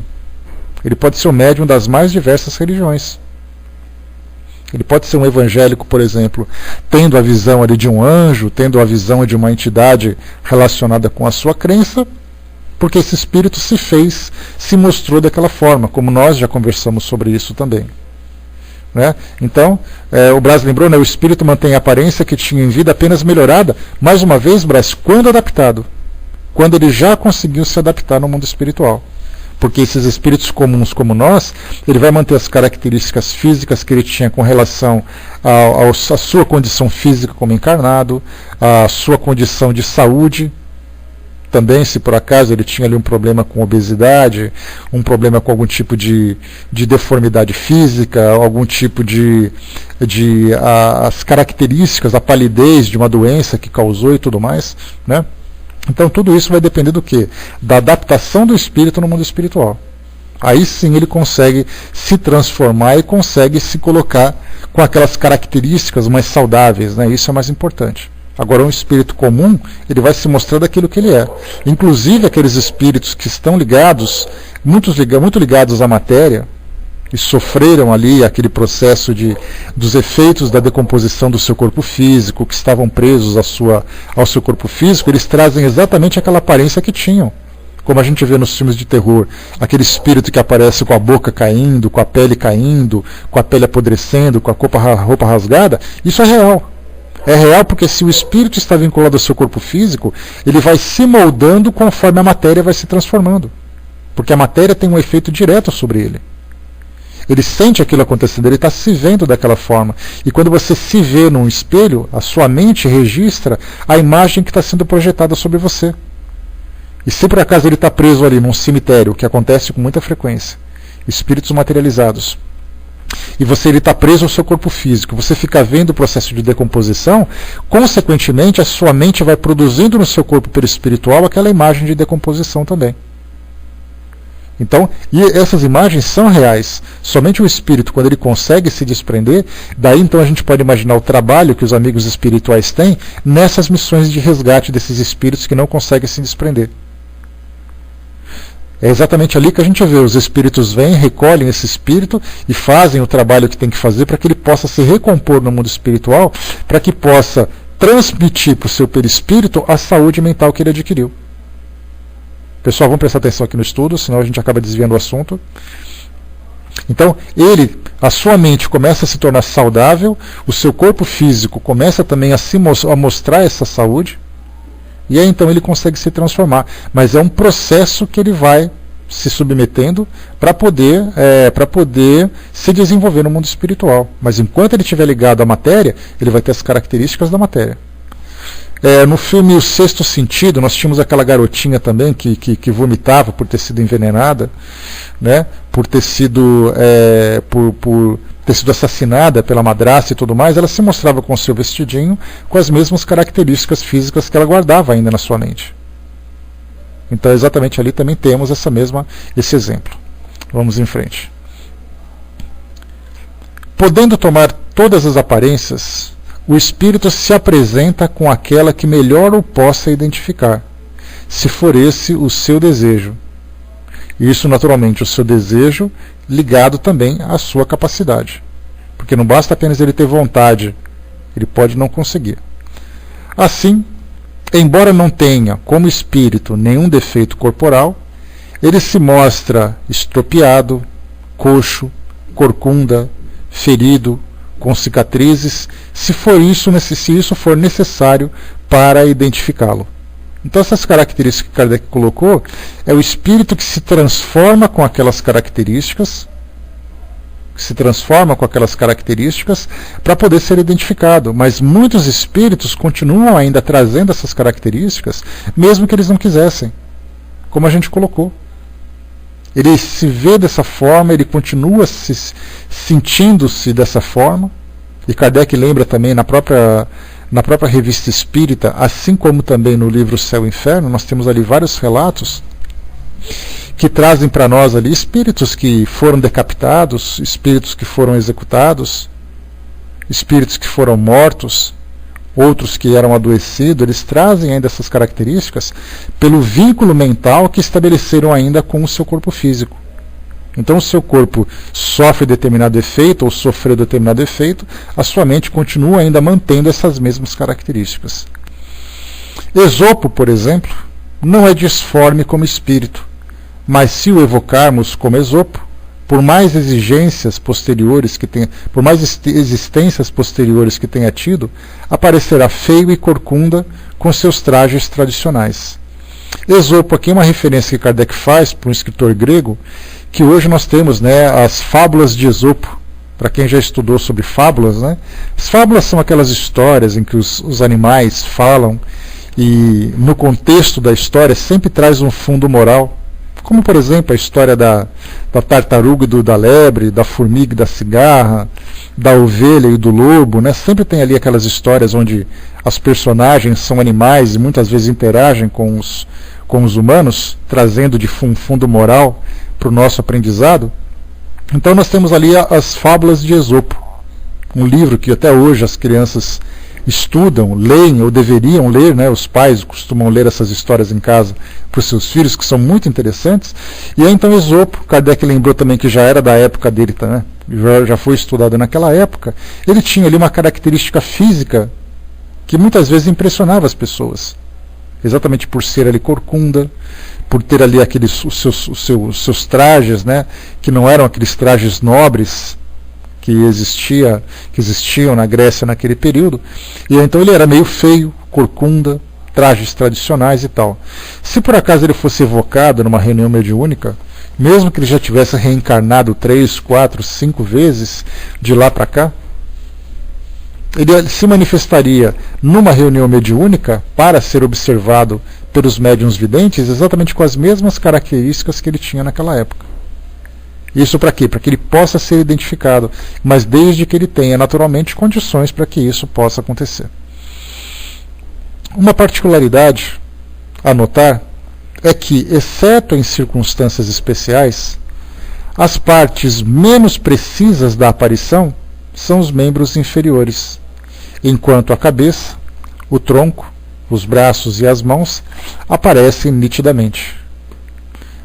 Ele pode ser um médium das mais diversas religiões. Ele pode ser um evangélico, por exemplo, tendo a visão ali de um anjo, tendo a visão de uma entidade relacionada com a sua crença, porque esse espírito se mostrou daquela forma, como nós já conversamos sobre isso também. Né? Então, o Braz lembrou, né, o espírito mantém a aparência que tinha em vida apenas melhorada, mais uma vez, Braz, quando adaptado, quando ele já conseguiu se adaptar no mundo espiritual. Porque esses espíritos comuns como nós, ele vai manter as características físicas que ele tinha com relação à sua condição física como encarnado, a sua condição de saúde, também se por acaso ele tinha ali um problema com obesidade, um problema com algum tipo de deformidade física, algum tipo as características, a palidez de uma doença que causou e tudo mais, né? Então tudo isso vai depender do quê? Da adaptação do espírito no mundo espiritual. Aí sim ele consegue se transformar e consegue se colocar com aquelas características mais saudáveis, né? Isso é mais importante. Agora um espírito comum, ele vai se mostrar daquilo que ele é. Inclusive aqueles espíritos que estão ligados, muito ligados à matéria, e sofreram ali aquele processo dos efeitos da decomposição do seu corpo físico, que estavam presos ao seu corpo físico, eles trazem exatamente aquela aparência que tinham. Como a gente vê nos filmes de terror, aquele espírito que aparece com a boca caindo, com a pele caindo, com a pele apodrecendo, com a roupa rasgada, isso é real. É real porque se o espírito está vinculado ao seu corpo físico, ele vai se moldando conforme a matéria vai se transformando. Porque a matéria tem um efeito direto sobre ele. Ele sente aquilo acontecendo, ele está se vendo daquela forma. E quando você se vê num espelho, a sua mente registra a imagem que está sendo projetada sobre você. E se por acaso ele está preso ali num cemitério, o que acontece com muita frequência, espíritos materializados, e ele está preso ao seu corpo físico, você fica vendo o processo de decomposição, consequentemente a sua mente vai produzindo no seu corpo perispiritual aquela imagem de decomposição também. Então, e essas imagens são reais. Somente o espírito, quando ele consegue se desprender, daí então a gente pode imaginar o trabalho que os amigos espirituais têm nessas missões de resgate desses espíritos que não conseguem se desprender. É exatamente ali que a gente vê, os espíritos vêm, recolhem esse espírito e fazem o trabalho que tem que fazer para que ele possa se recompor no mundo espiritual, para que possa transmitir para o seu perispírito a saúde mental que ele adquiriu. Pessoal, vamos prestar atenção aqui no estudo, senão a gente acaba desviando o assunto. Então, a sua mente começa a se tornar saudável, o seu corpo físico começa também a mostrar essa saúde, e aí então ele consegue se transformar. Mas é um processo que ele vai se submetendo para poder se desenvolver no mundo espiritual. Mas enquanto ele estiver ligado à matéria, ele vai ter as características da matéria. No filme O Sexto Sentido, nós tínhamos aquela garotinha também que vomitava por ter sido envenenada, né, por ter sido assassinada pela madrasta e tudo mais. Ela se mostrava com o seu vestidinho, com as mesmas características físicas que ela guardava ainda na sua mente. Então exatamente ali também temos esse exemplo. Vamos em frente. Podendo tomar todas as aparências, o espírito se apresenta com aquela que melhor o possa identificar. se for esse o seu desejo. Isso, naturalmente, o seu desejo ligado também à sua capacidade. Porque não basta apenas ele ter vontade, ele pode não conseguir. Assim, embora não tenha, como espírito, nenhum defeito corporal, ele se mostra estropiado, coxo, corcunda, ferido, com cicatrizes, se isso for necessário para identificá-lo. Então essas características que Kardec colocou é o espírito que se transforma com aquelas características, para poder ser identificado. Mas muitos espíritos continuam ainda trazendo essas características, mesmo que eles não quisessem, como a gente colocou. Ele se vê dessa forma, ele continua sentindo-se dessa forma. E Kardec lembra também na própria Revista Espírita, assim como também no livro Céu e Inferno, nós temos ali vários relatos que trazem para nós ali espíritos que foram decapitados, espíritos que foram executados, espíritos que foram mortos, outros que eram adoecidos. Eles trazem ainda essas características pelo vínculo mental que estabeleceram ainda com o seu corpo físico. Então o seu corpo sofre determinado efeito ou sofreu determinado efeito, a sua mente continua ainda mantendo essas mesmas características. Esopo, por exemplo, não é disforme como espírito, mas se o evocarmos como Esopo, por mais exigências posteriores que tenha, por mais existências posteriores que tenha tido, aparecerá feio e corcunda com seus trajes tradicionais. Esopo aqui é uma referência que Kardec faz para um escritor grego, que hoje nós temos, né, as fábulas de Esopo. Para quem já estudou sobre fábulas, né, as fábulas são aquelas histórias em que os animais falam e no contexto da história sempre traz um fundo moral, como por exemplo a história da tartaruga e da lebre, da formiga e da cigarra, da ovelha e do lobo, né? Sempre tem ali aquelas histórias onde as personagens são animais e muitas vezes interagem com os humanos, trazendo de fundo moral para o nosso aprendizado. Então nós temos ali as fábulas de Esopo, um livro que até hoje as crianças estudam, leem ou deveriam ler, né? Os pais costumam ler essas histórias em casa para os seus filhos, que são muito interessantes. E aí então Esopo, Kardec lembrou também que já era da época dele, né? já foi estudado naquela época. Ele tinha ali uma característica física que muitas vezes impressionava as pessoas, exatamente por ser ali corcunda, por ter ali os seus trajes, né? Que não eram aqueles trajes nobres que existiam na Grécia naquele período. E então ele era meio feio, corcunda, trajes tradicionais e tal. Se por acaso ele fosse evocado numa reunião mediúnica, mesmo que ele já tivesse reencarnado 3, 4, 5 vezes de lá para cá, ele se manifestaria numa reunião mediúnica para ser observado pelos médiuns videntes exatamente com as mesmas características que ele tinha naquela época. Isso para quê? Para que ele possa ser identificado, mas desde que ele tenha naturalmente condições para que isso possa acontecer. Uma particularidade a notar é que, exceto em circunstâncias especiais, as partes menos precisas da aparição são os membros inferiores, enquanto a cabeça, o tronco, os braços e as mãos aparecem nitidamente.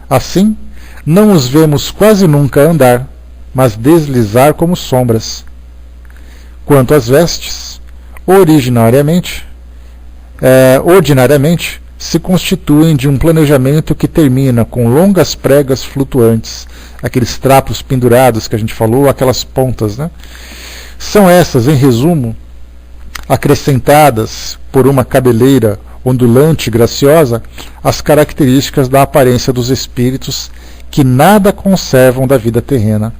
Assim, não os vemos quase nunca andar, mas deslizar como sombras. Quanto às vestes, ordinariamente se constituem de um planejamento que termina com longas pregas flutuantes, aqueles trapos pendurados que a gente falou, aquelas pontas, né? São essas, em resumo, acrescentadas por uma cabeleira ondulante e graciosa, as características da aparência dos espíritos que nada conservam da vida terrena.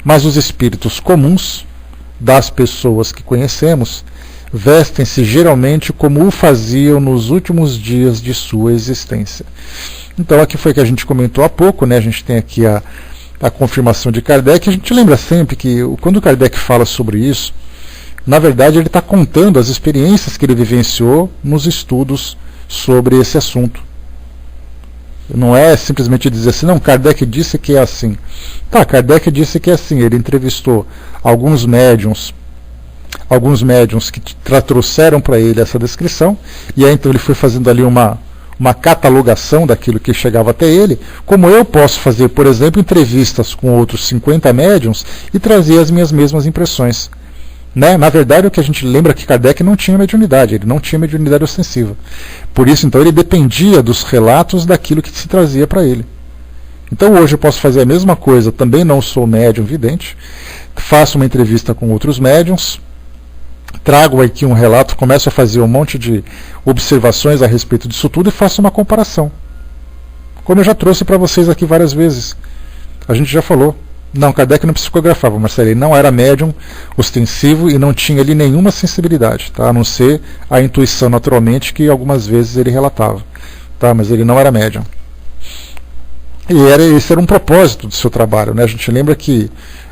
Mas os espíritos comuns, das pessoas que conhecemos, vestem-se geralmente como o faziam nos últimos dias de sua existência. Então aqui foi que a gente comentou há pouco, né? A gente tem aqui a confirmação de Kardec. A gente lembra sempre que quando Kardec fala sobre isso, na verdade ele está contando as experiências que ele vivenciou nos estudos sobre esse assunto. Não é simplesmente dizer assim, não, Kardec disse que é assim. Tá, Kardec disse que é assim. Ele entrevistou alguns médiuns que trouxeram para ele essa descrição, e aí então ele foi fazendo ali uma uma catalogação daquilo que chegava até ele, como eu posso fazer, por exemplo, entrevistas com outros 50 médiums e trazer as minhas mesmas impressões. Né? Na verdade, o que a gente lembra é que Kardec não tinha mediunidade, ele não tinha mediunidade ostensiva. Por isso, então, ele dependia dos relatos daquilo que se trazia para ele. Então, hoje eu posso fazer a mesma coisa, também não sou médium vidente, faço uma entrevista com outros médiums, trago aqui um relato, começo a fazer um monte de observações a respeito disso tudo e faço uma comparação. Como eu já trouxe para vocês aqui várias vezes. A gente já falou. Não, Kardec não psicografava, Marcelo, ele não era médium ostensivo e não tinha ali nenhuma sensibilidade, tá? A não ser a intuição naturalmente que algumas vezes ele relatava, tá? Mas ele não era médium. E esse era um propósito do seu trabalho, né? A gente lembra que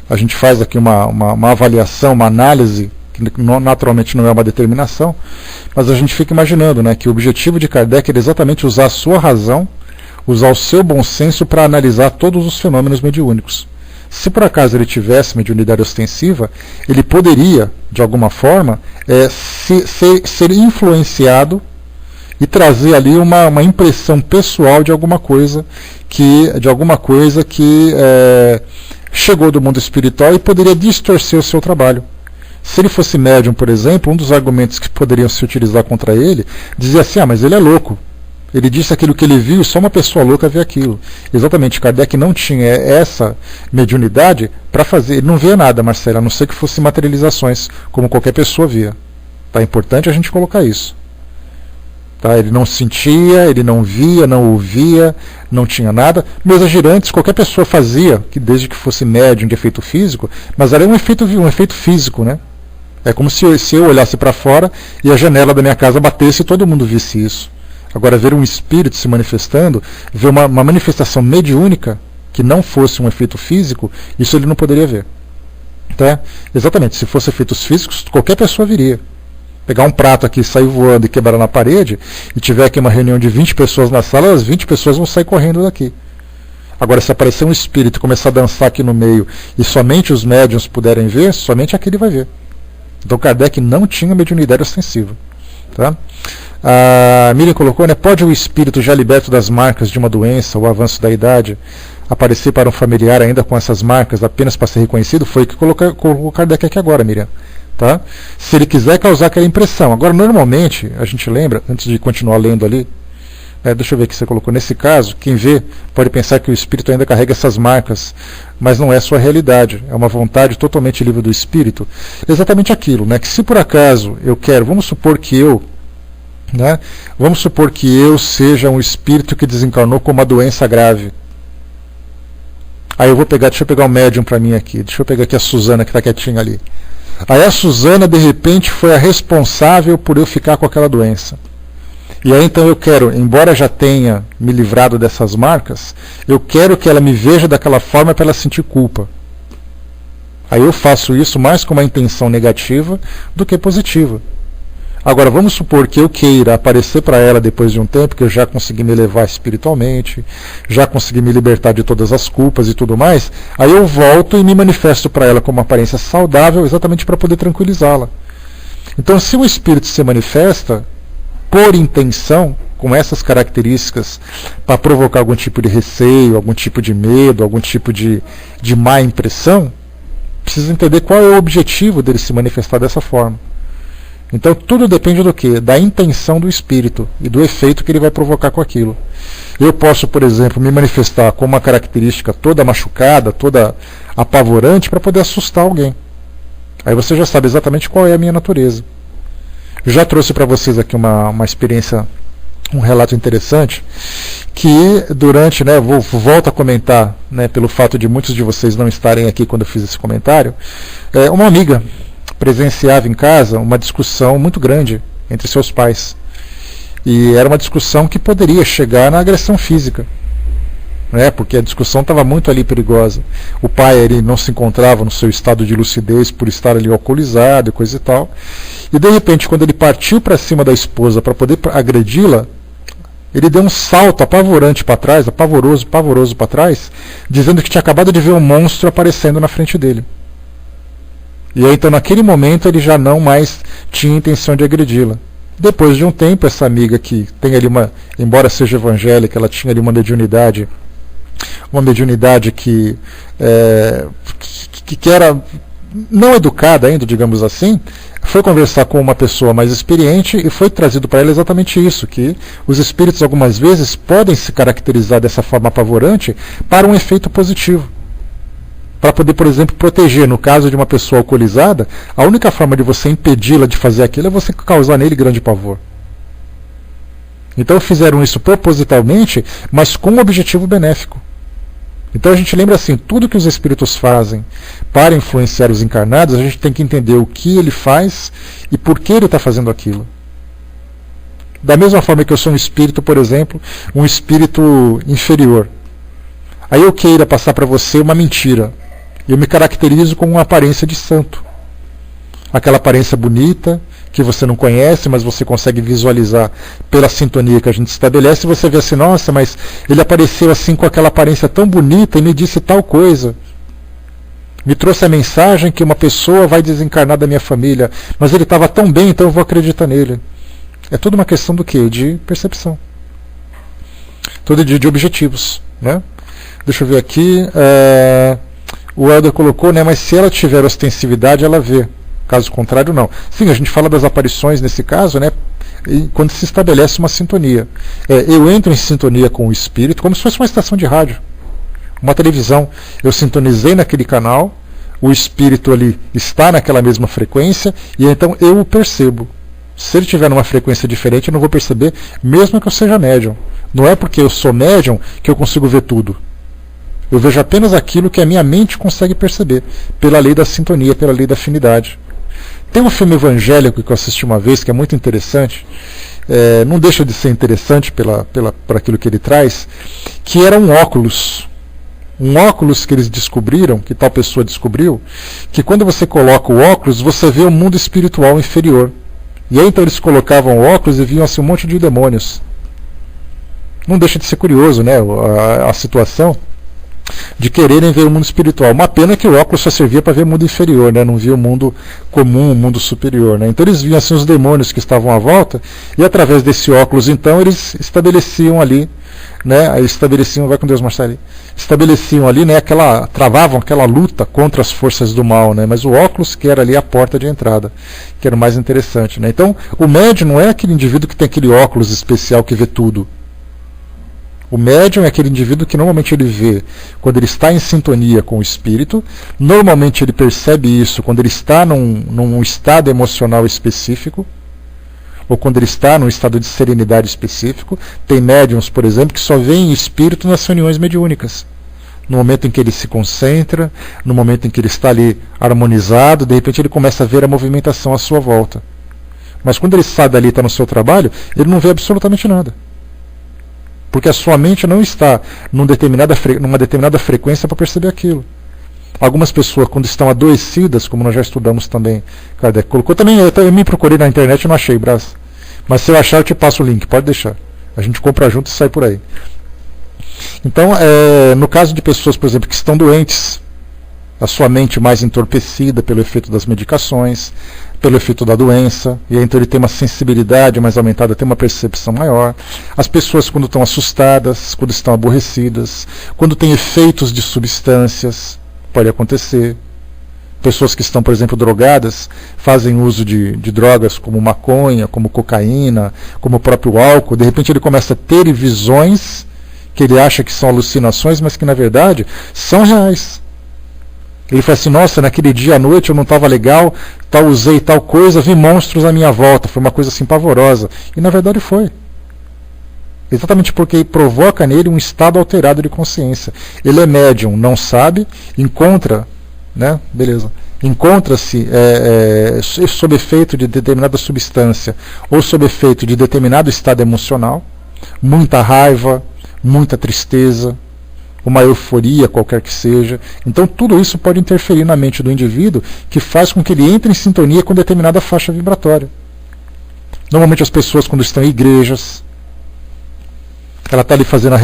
a gente faz aqui uma avaliação, uma análise, que naturalmente não é uma determinação, mas a gente fica imaginando, né, que o objetivo de Kardec era exatamente usar a sua razão, usar o seu bom senso para analisar todos os fenômenos mediúnicos. Se por acaso ele tivesse mediunidade ostensiva, ele poderia, de alguma forma, ser influenciado e trazer ali uma impressão pessoal de alguma coisa que chegou do mundo espiritual e poderia distorcer o seu trabalho. Se ele fosse médium, por exemplo, um dos argumentos que poderiam se utilizar contra ele, dizia assim, mas ele é louco. Ele disse aquilo que ele viu e só uma pessoa louca vê aquilo. Exatamente, Kardec não tinha essa mediunidade para fazer. Ele não via nada, Marcelo, a não ser que fosse materializações, como qualquer pessoa via. Tá? É importante a gente colocar isso. Tá? Ele não sentia, ele não via, não ouvia, não tinha nada. Mesas girantes, qualquer pessoa fazia, que desde que fosse médium de efeito físico, mas era um efeito físico, né? É como se eu olhasse para fora e a janela da minha casa batesse e todo mundo visse isso. Agora, ver um espírito se manifestando, ver uma manifestação mediúnica, que não fosse um efeito físico, isso ele não poderia ver. Tá? Exatamente, se fosse efeitos físicos, qualquer pessoa viria. Pegar um prato aqui, sair voando e quebrar na parede, e tiver aqui uma reunião de 20 pessoas na sala, as 20 pessoas vão sair correndo daqui. Agora, se aparecer um espírito e começar a dançar aqui no meio, e somente os médiuns puderem ver, somente aquele vai ver. Então, Kardec não tinha mediunidade ostensiva. Tá? A Miriam colocou, né, pode o espírito já liberto das marcas de uma doença ou avanço da idade aparecer para um familiar ainda com essas marcas apenas para ser reconhecido? Foi o que colocou Kardec aqui agora, Miriam. Tá? Se ele quiser causar aquela impressão. Agora, normalmente, a gente lembra, antes de continuar lendo ali, deixa eu ver o que você colocou. Nesse caso, quem vê pode pensar que o espírito ainda carrega essas marcas, mas não é sua realidade. É uma vontade totalmente livre do espírito. Exatamente aquilo, né? Que se por acaso eu quero, vamos supor que eu seja um espírito que desencarnou com uma doença grave. Aí eu vou pegar, deixa eu pegar um médium para mim aqui. Deixa eu pegar aqui a Suzana que está quietinha ali. Aí a Suzana, de repente, foi a responsável por eu ficar com aquela doença. E aí então eu quero, embora já tenha me livrado dessas marcas, eu quero que ela me veja daquela forma para ela sentir culpa. Aí eu faço isso mais com uma intenção negativa do que positiva. Agora, vamos supor que eu queira aparecer para ela depois de um tempo, que eu já consegui me elevar espiritualmente, já consegui me libertar de todas as culpas e tudo mais, aí eu volto e me manifesto para ela com uma aparência saudável, exatamente para poder tranquilizá-la. Então, se o espírito se manifesta por intenção, com essas características, para provocar algum tipo de receio, algum tipo de medo, algum tipo de má impressão, precisa entender qual é o objetivo dele se manifestar dessa forma. Então tudo depende do quê? Da intenção do espírito e do efeito que ele vai provocar com aquilo. Eu posso, por exemplo, me manifestar com uma característica toda machucada, toda apavorante, para poder assustar alguém. Aí você já sabe exatamente qual é a minha natureza. Eu já trouxe para vocês aqui uma experiência, um relato interessante, que durante, volto a comentar, pelo fato de muitos de vocês não estarem aqui quando eu fiz esse comentário, uma amiga presenciava em casa uma discussão muito grande entre seus pais. E era uma discussão que poderia chegar na agressão física, porque a discussão estava muito ali perigosa. O pai ele não se encontrava no seu estado de lucidez por estar ali alcoolizado e coisa e tal. E de repente, quando ele partiu para cima da esposa para poder agredi-la, ele deu um salto apavorante para trás, pavoroso para trás, dizendo que tinha acabado de ver um monstro aparecendo na frente dele. E aí, então, naquele momento, ele já não mais tinha intenção de agredi-la. Depois de um tempo, essa amiga que tem ali embora seja evangélica, ela tinha ali uma mediunidade que era não educada ainda, digamos assim, foi conversar com uma pessoa mais experiente e foi trazido para ela exatamente isso, que os espíritos algumas vezes podem se caracterizar dessa forma apavorante para um efeito positivo. Para poder, por exemplo, proteger, no caso de uma pessoa alcoolizada, a única forma de você impedi-la de fazer aquilo é você causar nele grande pavor. Então fizeram isso propositalmente, mas com um objetivo benéfico. Então a gente lembra assim, tudo que os espíritos fazem para influenciar os encarnados, a gente tem que entender o que ele faz e por que ele está fazendo aquilo. Da mesma forma que eu sou um espírito, por exemplo, um espírito inferior. Aí eu queira passar para você uma mentira. Eu me caracterizo com uma aparência de santo. Aquela aparência bonita, que você não conhece, mas você consegue visualizar pela sintonia que a gente estabelece, e você vê assim, nossa, mas ele apareceu assim com aquela aparência tão bonita e me disse tal coisa. Me trouxe a mensagem que uma pessoa vai desencarnar da minha família, mas ele estava tão bem, então eu vou acreditar nele. É tudo uma questão do quê? De percepção. Tudo de objetivos. Né? Deixa eu ver aqui. O Helder colocou, né, mas se ela tiver ostensividade, ela vê. Caso contrário, não. Sim, a gente fala das aparições nesse caso, né, quando se estabelece uma sintonia. Eu entro em sintonia com o espírito, como se fosse uma estação de rádio, uma televisão. Eu sintonizei naquele canal, o espírito ali está naquela mesma frequência, e então eu o percebo. Se ele estiver numa frequência diferente, eu não vou perceber, mesmo que eu seja médium. Não é porque eu sou médium que eu consigo ver tudo. Eu vejo apenas aquilo que a minha mente consegue perceber, pela lei da sintonia, pela lei da afinidade. Tem um filme evangélico que eu assisti uma vez, que é muito interessante, não deixa de ser interessante por aquilo que ele traz, que era um óculos. Um óculos que eles descobriram, que tal pessoa descobriu, que quando você coloca o óculos, você vê o mundo espiritual inferior. E aí então eles colocavam o óculos e viam assim, um monte de demônios. Não deixa de ser curioso, né, a situação de quererem ver o mundo espiritual. Uma pena que o óculos só servia para ver o mundo inferior, né? Não via o mundo comum, o mundo superior. Né? Então eles viam assim, os demônios que estavam à volta, e através desse óculos, então, eles estabeleciam ali, né? Vai com Deus, Marcelo. Estabeleciam ali, né? Travavam aquela luta contra as forças do mal, né? Mas o óculos que era ali a porta de entrada, que era o mais interessante. Né? Então, o médium não é aquele indivíduo que tem aquele óculos especial que vê tudo. O médium é aquele indivíduo que normalmente ele vê quando ele está em sintonia com o espírito. Normalmente ele percebe isso quando ele está num estado emocional específico, ou quando ele está num estado de serenidade específico. Tem médiums, por exemplo, que só veem espírito nas reuniões mediúnicas. No momento em que ele se concentra, no momento em que ele está ali harmonizado, de repente ele começa a ver a movimentação à sua volta. Mas quando ele sai dali e está no seu trabalho, ele não vê absolutamente nada. Porque a sua mente não está numa determinada frequência para perceber aquilo. Algumas pessoas, quando estão adoecidas, como nós já estudamos também, Kardec colocou, também eu me procurei na internet e não achei, Brás. Mas se eu achar, eu te passo o link, pode deixar. A gente compra junto e sai por aí. Então, no caso de pessoas, por exemplo, que estão doentes, a sua mente mais entorpecida pelo efeito das medicações, pelo efeito da doença, e aí, então ele tem uma sensibilidade mais aumentada, tem uma percepção maior. As pessoas quando estão assustadas, quando estão aborrecidas, quando tem efeitos de substâncias, pode acontecer. Pessoas que estão, por exemplo, drogadas, fazem uso de drogas como maconha, como cocaína, como o próprio álcool, de repente ele começa a ter visões que ele acha que são alucinações, mas que na verdade são reais. Ele fala assim, nossa, naquele dia à noite eu não estava legal, usei tal coisa, vi monstros à minha volta, foi uma coisa assim pavorosa. E na verdade foi. Exatamente porque provoca nele um estado alterado de consciência. Ele é médium, não sabe, encontra-se sob efeito de determinada substância ou sob efeito de determinado estado emocional, muita raiva, muita tristeza, uma euforia qualquer que seja. Então tudo isso pode interferir na mente do indivíduo, que faz com que ele entre em sintonia com determinada faixa vibratória. Normalmente as pessoas, quando estão em igrejas, que ela está ali fazendo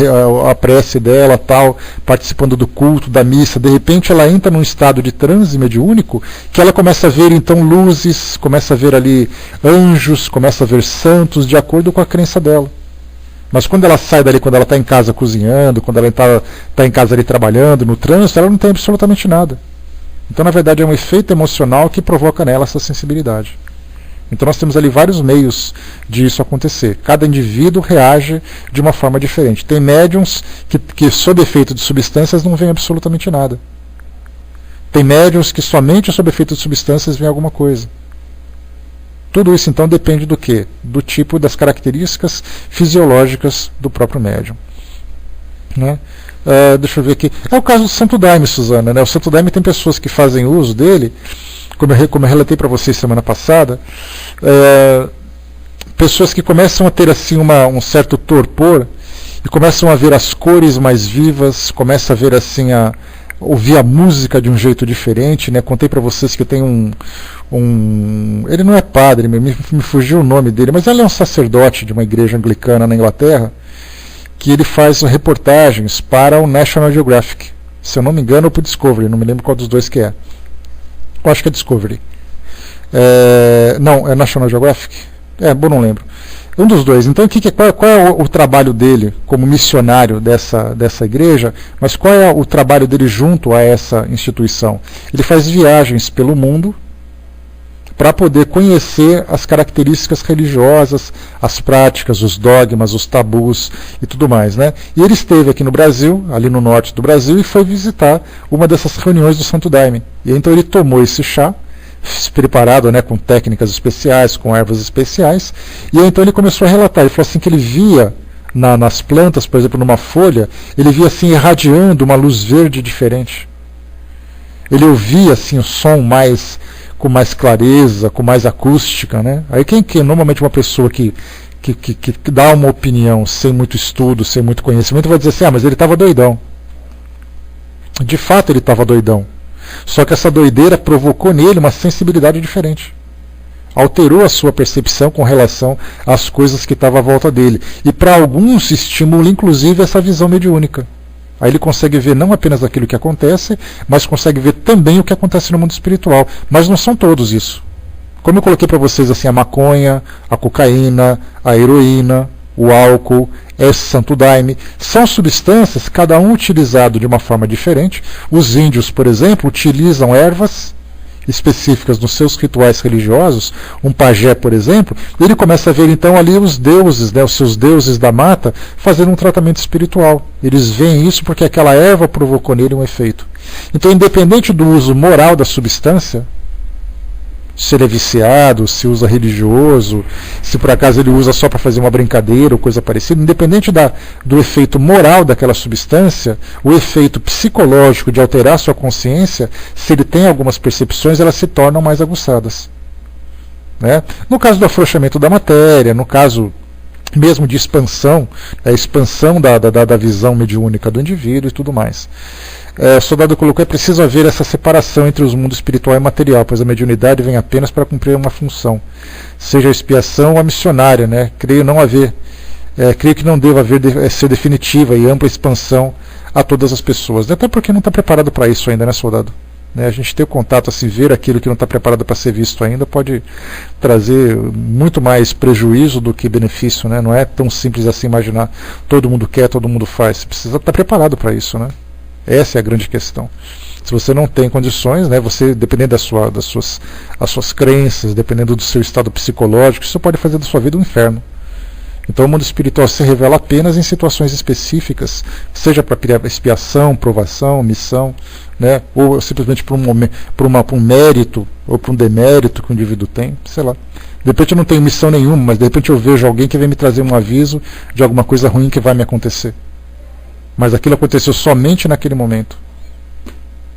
a prece dela, tal, participando do culto, da missa, de repente ela entra num estado de transe mediúnico, que ela começa a ver então luzes, começa a ver ali anjos, começa a ver santos, de acordo com a crença dela. Mas quando ela sai dali, quando ela está em casa cozinhando, quando ela está em casa ali trabalhando, no trânsito, ela não tem absolutamente nada. Então, na verdade, é um efeito emocional que provoca nela essa sensibilidade. Então nós temos ali vários meios de isso acontecer. Cada indivíduo reage de uma forma diferente. Tem médiums que sob efeito de substâncias não veem absolutamente nada. Tem médiums que somente sob efeito de substâncias veem alguma coisa. Tudo isso então depende do quê? Do tipo, das características fisiológicas do próprio médium. Né? Deixa eu ver aqui. É o caso do Santo Daime, Suzana. Né? O Santo Daime tem pessoas que fazem uso dele, como eu relatei para vocês semana passada, pessoas que começam a ter assim um certo torpor e começam a ver as cores mais vivas, começam a ver assim ouvir a música de um jeito diferente, né? Contei para vocês que eu tenho ele não é padre, me fugiu o nome dele, mas ele é um sacerdote de uma igreja anglicana na Inglaterra, que ele faz reportagens para o National Geographic, se eu não me engano, ou para o Discovery, não me lembro qual dos dois que é. Eu acho que é Discovery. Não, é National Geographic? Bom, não lembro. Um dos dois. Então, qual é o trabalho dele como missionário dessa igreja, mas qual é o trabalho dele junto a essa instituição? Ele faz viagens pelo mundo para poder conhecer as características religiosas, as práticas, os dogmas, os tabus e tudo mais. Né? E ele esteve aqui no Brasil, ali no norte do Brasil, e foi visitar uma dessas reuniões do Santo Daime. E então ele tomou esse chá, preparado, né, com técnicas especiais, com ervas especiais, e aí, então ele começou a relatar. Ele falou assim que ele via nas plantas, por exemplo, numa folha, ele via assim irradiando uma luz verde diferente. Ele ouvia assim o som com mais clareza, com mais acústica, né? Aí normalmente uma pessoa que dá uma opinião sem muito estudo, sem muito conhecimento, vai dizer assim, mas ele estava doidão. De fato ele estava doidão. Só que essa doideira provocou nele uma sensibilidade diferente. Alterou a sua percepção com relação às coisas que estavam à volta dele. E para alguns estimula inclusive essa visão mediúnica. Aí ele consegue ver não apenas aquilo que acontece, mas consegue ver também o que acontece no mundo espiritual. Mas não são todos isso. Como eu coloquei para vocês assim, a maconha, a cocaína, a heroína, o álcool, esse Santo Daime, são substâncias, cada um utilizado de uma forma diferente. Os índios, por exemplo, utilizam ervas específicas nos seus rituais religiosos. Um pajé, por exemplo, ele começa a ver então ali os deuses, né, os seus deuses da mata, fazendo um tratamento espiritual. Eles veem isso porque aquela erva provocou nele um efeito. Então, independente do uso moral da substância, se ele é viciado, se usa religioso, se por acaso ele usa só para fazer uma brincadeira ou coisa parecida, independente do efeito moral daquela substância, o efeito psicológico de alterar sua consciência, se ele tem algumas percepções, elas se tornam mais aguçadas. Né? No caso do afrouxamento da matéria, no caso mesmo de expansão, a expansão da visão mediúnica do indivíduo e tudo mais. O soldado colocou: é preciso haver essa separação entre os mundos espiritual e material, pois a mediunidade vem apenas para cumprir uma função, seja a expiação ou a missionária. Né? Creio que não deva ser definitiva e ampla expansão a todas as pessoas, até porque não está preparado para isso ainda, né, soldado? Né? A gente ter o contato, assim, ver aquilo que não está preparado para ser visto ainda, pode trazer muito mais prejuízo do que benefício. Né? Não é tão simples assim imaginar, todo mundo quer, todo mundo faz. Você precisa estar preparado para isso, né? Essa é a grande questão. Se você não tem condições, né, você, dependendo das suas crenças, dependendo do seu estado psicológico, isso pode fazer da sua vida um inferno. Então o mundo espiritual se revela apenas em situações específicas, seja para expiação, provação, missão, né, ou simplesmente por um mérito ou por um demérito que o indivíduo tem, sei lá. De repente eu não tenho missão nenhuma, mas de repente eu vejo alguém que vem me trazer um aviso de alguma coisa ruim que vai me acontecer. Mas aquilo aconteceu somente naquele momento.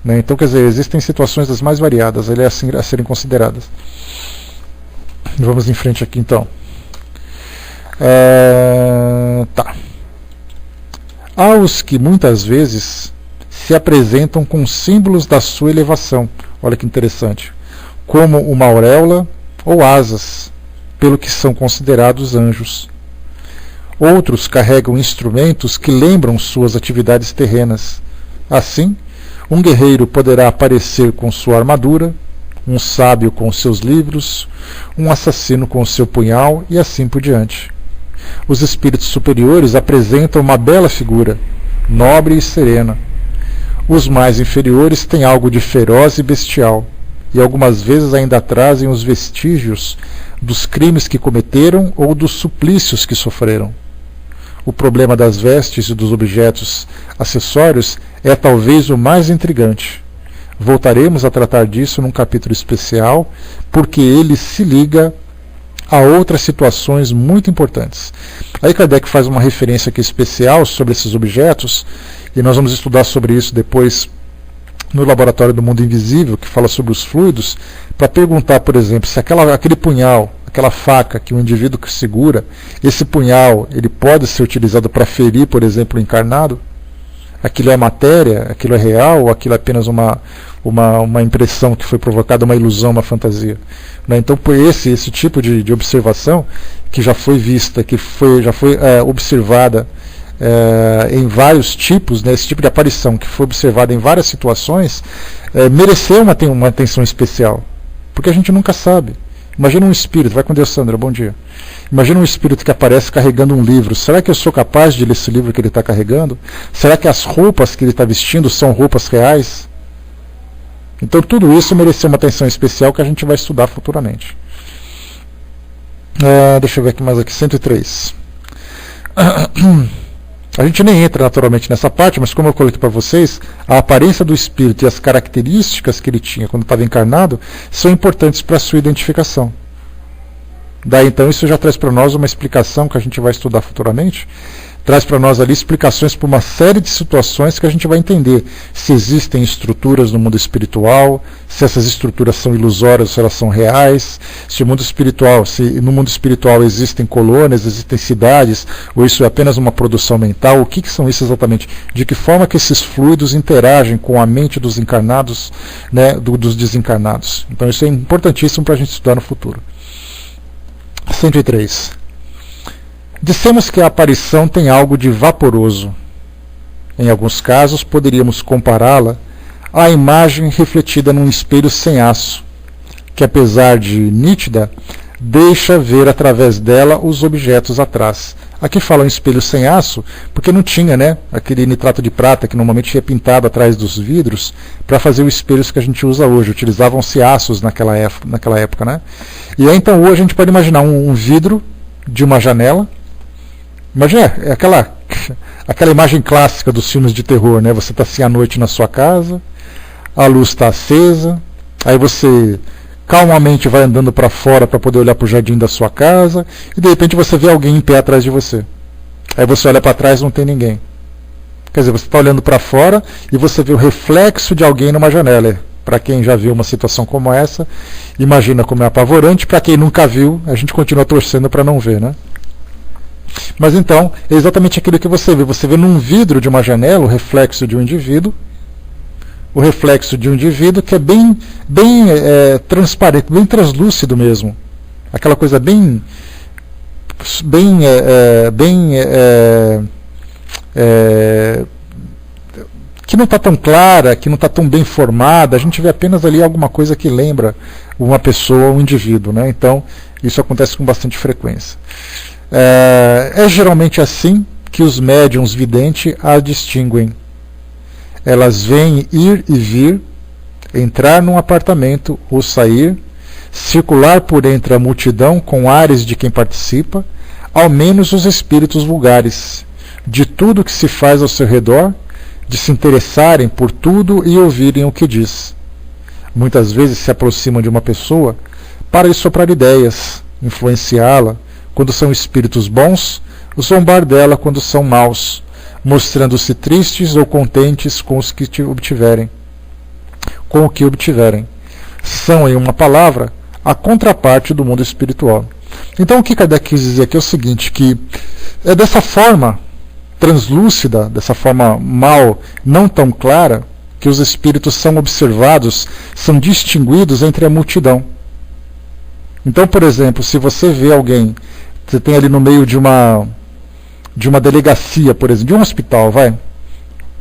Né? Então, quer dizer, existem situações das mais variadas a serem consideradas. Vamos em frente aqui, então. Tá. Há os que muitas vezes se apresentam com símbolos da sua elevação. Olha que interessante. Como uma auréola ou asas, pelo que são considerados anjos. Outros carregam instrumentos que lembram suas atividades terrenas. Assim, um guerreiro poderá aparecer com sua armadura, um sábio com seus livros, um assassino com seu punhal e assim por diante. Os espíritos superiores apresentam uma bela figura, nobre e serena. Os mais inferiores têm algo de feroz e bestial, e algumas vezes ainda trazem os vestígios dos crimes que cometeram ou dos suplícios que sofreram. O problema das vestes e dos objetos acessórios é talvez o mais intrigante. Voltaremos a tratar disso num capítulo especial, porque ele se liga a outras situações muito importantes. Aí Kardec faz uma referência aqui especial sobre esses objetos, e nós vamos estudar sobre isso depois no Laboratório do Mundo Invisível, que fala sobre os fluidos, para perguntar, por exemplo, se aquele punhal, aquela faca que o indivíduo que segura, esse punhal, ele pode ser utilizado para ferir, por exemplo, o encarnado? Aquilo é matéria? Aquilo é real? Ou aquilo é apenas uma impressão que foi provocada, uma ilusão, uma fantasia? Né? Então, por esse tipo de observação que já foi vista, já foi observada em vários tipos, né, esse tipo de aparição que foi observada em várias situações, mereceu uma atenção especial, porque a gente nunca sabe. Imagina um espírito, vai com Deus, Sandra, bom dia. Imagina um espírito que aparece carregando um livro. Será que eu sou capaz de ler esse livro que ele está carregando? Será que as roupas que ele está vestindo são roupas reais? Então tudo isso mereceu uma atenção especial que a gente vai estudar futuramente. Deixa eu ver aqui mais aqui, 103. A gente nem entra naturalmente nessa parte, mas como eu coloquei para vocês, a aparência do espírito e as características que ele tinha quando estava encarnado são importantes para a sua identificação. Daí então isso já traz para nós uma explicação que a gente vai estudar futuramente, traz para nós ali explicações para uma série de situações que a gente vai entender se existem estruturas no mundo espiritual, se essas estruturas são ilusórias, se elas são reais, se no mundo espiritual existem colônias, existem cidades, ou isso é apenas uma produção mental, o que são isso exatamente? De que forma que esses fluidos interagem com a mente dos encarnados, né, dos desencarnados. Então isso é importantíssimo para a gente estudar no futuro. 103. Dissemos que a aparição tem algo de vaporoso. Em alguns casos, poderíamos compará-la à imagem refletida num espelho sem aço, que apesar de nítida, deixa ver através dela os objetos atrás. Aqui fala um espelho sem aço, porque não tinha, né, aquele nitrato de prata que normalmente é pintado atrás dos vidros para fazer os espelhos que a gente usa hoje. Utilizavam-se aços naquela época, né? E aí, então hoje a gente pode imaginar um vidro de uma janela. Imagina, aquela imagem clássica dos filmes de terror, né? Você está assim à noite na sua casa, a luz está acesa, aí você calmamente vai andando para fora para poder olhar para o jardim da sua casa, e de repente você vê alguém em pé atrás de você. Aí você olha para trás e não tem ninguém. Quer dizer, você está olhando para fora e você vê o reflexo de alguém numa janela. Para quem já viu uma situação como essa, imagina como é apavorante. Para quem nunca viu, a gente continua torcendo para não ver, né? Mas então, é exatamente aquilo que você vê. Você vê num vidro de uma janela o reflexo de um indivíduo, que é bem transparente, bem translúcido mesmo. Aquela coisa que não está tão clara, que não está tão bem formada. A gente vê apenas ali alguma coisa que lembra uma pessoa, um indivíduo, né? Então, isso acontece com bastante frequência. É geralmente assim que os médiuns videntes a distinguem. Elas veem ir e vir, entrar num apartamento ou sair, circular por entre a multidão com ares de quem participa, ao menos os espíritos vulgares, de tudo que se faz ao seu redor, de se interessarem por tudo e ouvirem o que diz. Muitas vezes se aproximam de uma pessoa para lhe soprar ideias, influenciá-la quando são espíritos bons, zombar dela quando são maus, mostrando-se tristes ou contentes com o que obtiverem. São, em uma palavra, a contraparte do mundo espiritual. Então o que Kardec quis dizer aqui é o seguinte, que é dessa forma translúcida, dessa forma não tão clara, que os espíritos são observados, são distinguidos entre a multidão. Então, por exemplo, se você vê alguém, você tem ali no meio de uma de uma delegacia, por exemplo, de um hospital, vai.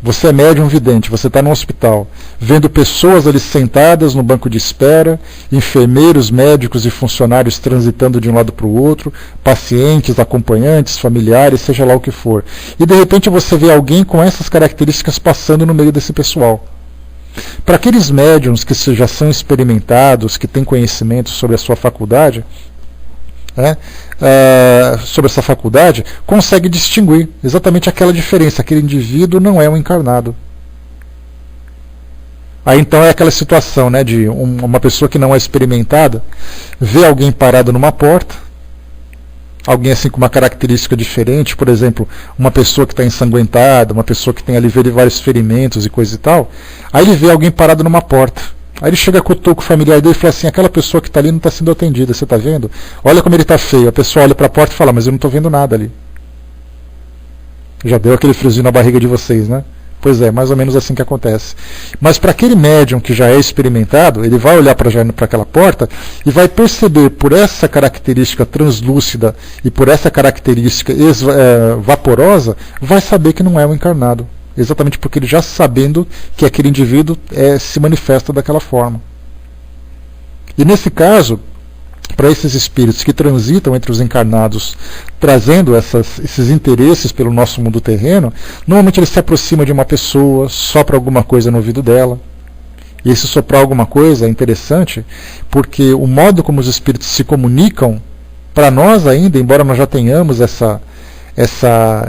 Você é médium vidente, você está num hospital, vendo pessoas ali sentadas no banco de espera, enfermeiros, médicos e funcionários transitando de um lado para o outro, pacientes, acompanhantes, familiares, seja lá o que for. E de repente você vê alguém com essas características passando no meio desse pessoal. Para aqueles médiums que já são experimentados, que têm conhecimento sobre a sua faculdade, sobre essa faculdade, consegue distinguir exatamente aquela diferença. Aquele indivíduo não é um encarnado. Aí então é aquela situação, né, de uma pessoa que não é experimentada vê alguém parado numa porta, alguém assim com uma característica diferente, por exemplo, uma pessoa que está ensanguentada, uma pessoa que tem ali vários ferimentos e coisa e tal. Aí ele vê alguém parado numa porta. Aí ele chega com o toco familiar dele e fala assim: aquela pessoa que está ali não está sendo atendida, você está vendo? Olha como ele está feio. A pessoa olha para a porta e fala: mas eu não estou vendo nada ali. Já deu aquele friozinho na barriga de vocês, né? Pois é, mais ou menos assim que acontece. Mas para aquele médium que já é experimentado, ele vai olhar para aquela porta e vai perceber, por essa característica translúcida e por essa característica vaporosa, vai saber que não é um encarnado. Exatamente porque ele já sabendo que aquele indivíduo se manifesta daquela forma. E nesse caso, para esses espíritos que transitam entre os encarnados, trazendo esses interesses pelo nosso mundo terreno, normalmente eles se aproximam de uma pessoa, sopra alguma coisa no ouvido dela. E esse soprar alguma coisa é interessante, porque o modo como os espíritos se comunicam, para nós ainda, embora nós já tenhamos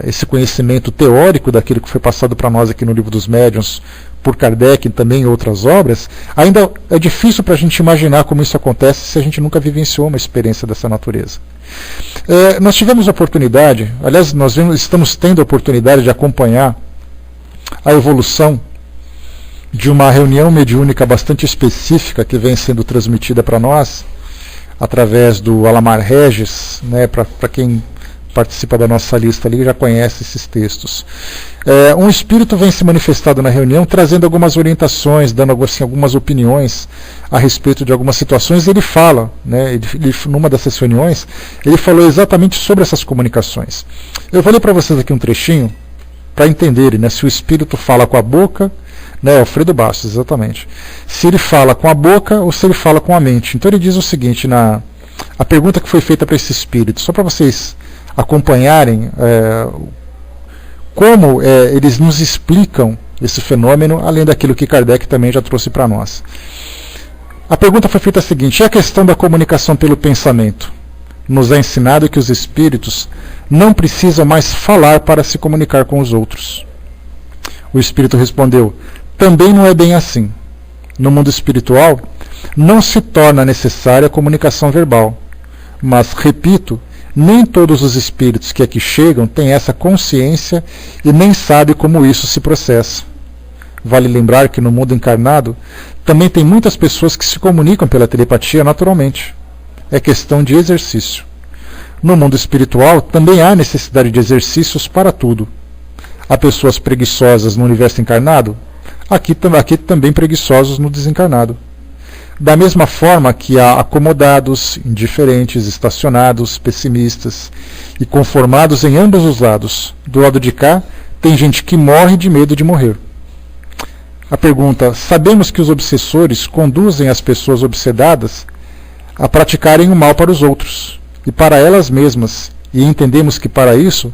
esse conhecimento teórico daquilo que foi passado para nós aqui no Livro dos Médiuns, por Kardec e também em outras obras, ainda é difícil para a gente imaginar como isso acontece se a gente nunca vivenciou uma experiência dessa natureza. Nós tivemos a oportunidade, aliás, nós estamos tendo a oportunidade de acompanhar a evolução de uma reunião mediúnica bastante específica que vem sendo transmitida para nós através do Alamar Regis, né, para quem participa da nossa lista ali já conhece esses textos. Um espírito vem se manifestado na reunião, trazendo algumas orientações, dando assim, algumas opiniões a respeito de algumas situações. Ele fala, né, numa dessas reuniões, ele falou exatamente sobre essas comunicações. Eu vou ler para vocês aqui um trechinho, para entenderem, né, se o espírito fala com a boca, né, Alfredo Bastos, exatamente, se ele fala com a boca ou se ele fala com a mente. Então ele diz o seguinte, a pergunta que foi feita para esse espírito, só para vocês acompanharem como eles nos explicam esse fenômeno, além daquilo que Kardec também já trouxe para nós. A pergunta foi feita a seguinte: é a questão da comunicação pelo pensamento. Nos é ensinado que os espíritos não precisam mais falar para se comunicar com os outros. O espírito respondeu: também não é bem assim. No mundo espiritual, não se torna necessária a comunicação verbal. Mas, repito, nem todos os espíritos que aqui chegam têm essa consciência e nem sabem como isso se processa. Vale lembrar que no mundo encarnado também tem muitas pessoas que se comunicam pela telepatia naturalmente. É questão de exercício. No mundo espiritual também há necessidade de exercícios para tudo. Há pessoas preguiçosas no universo encarnado, aqui também preguiçosos no desencarnado. Da mesma forma que há acomodados, indiferentes, estacionados, pessimistas e conformados em ambos os lados. Do lado de cá, tem gente que morre de medo de morrer. A pergunta: sabemos que os obsessores conduzem as pessoas obsedadas a praticarem o mal para os outros e para elas mesmas, e entendemos que para isso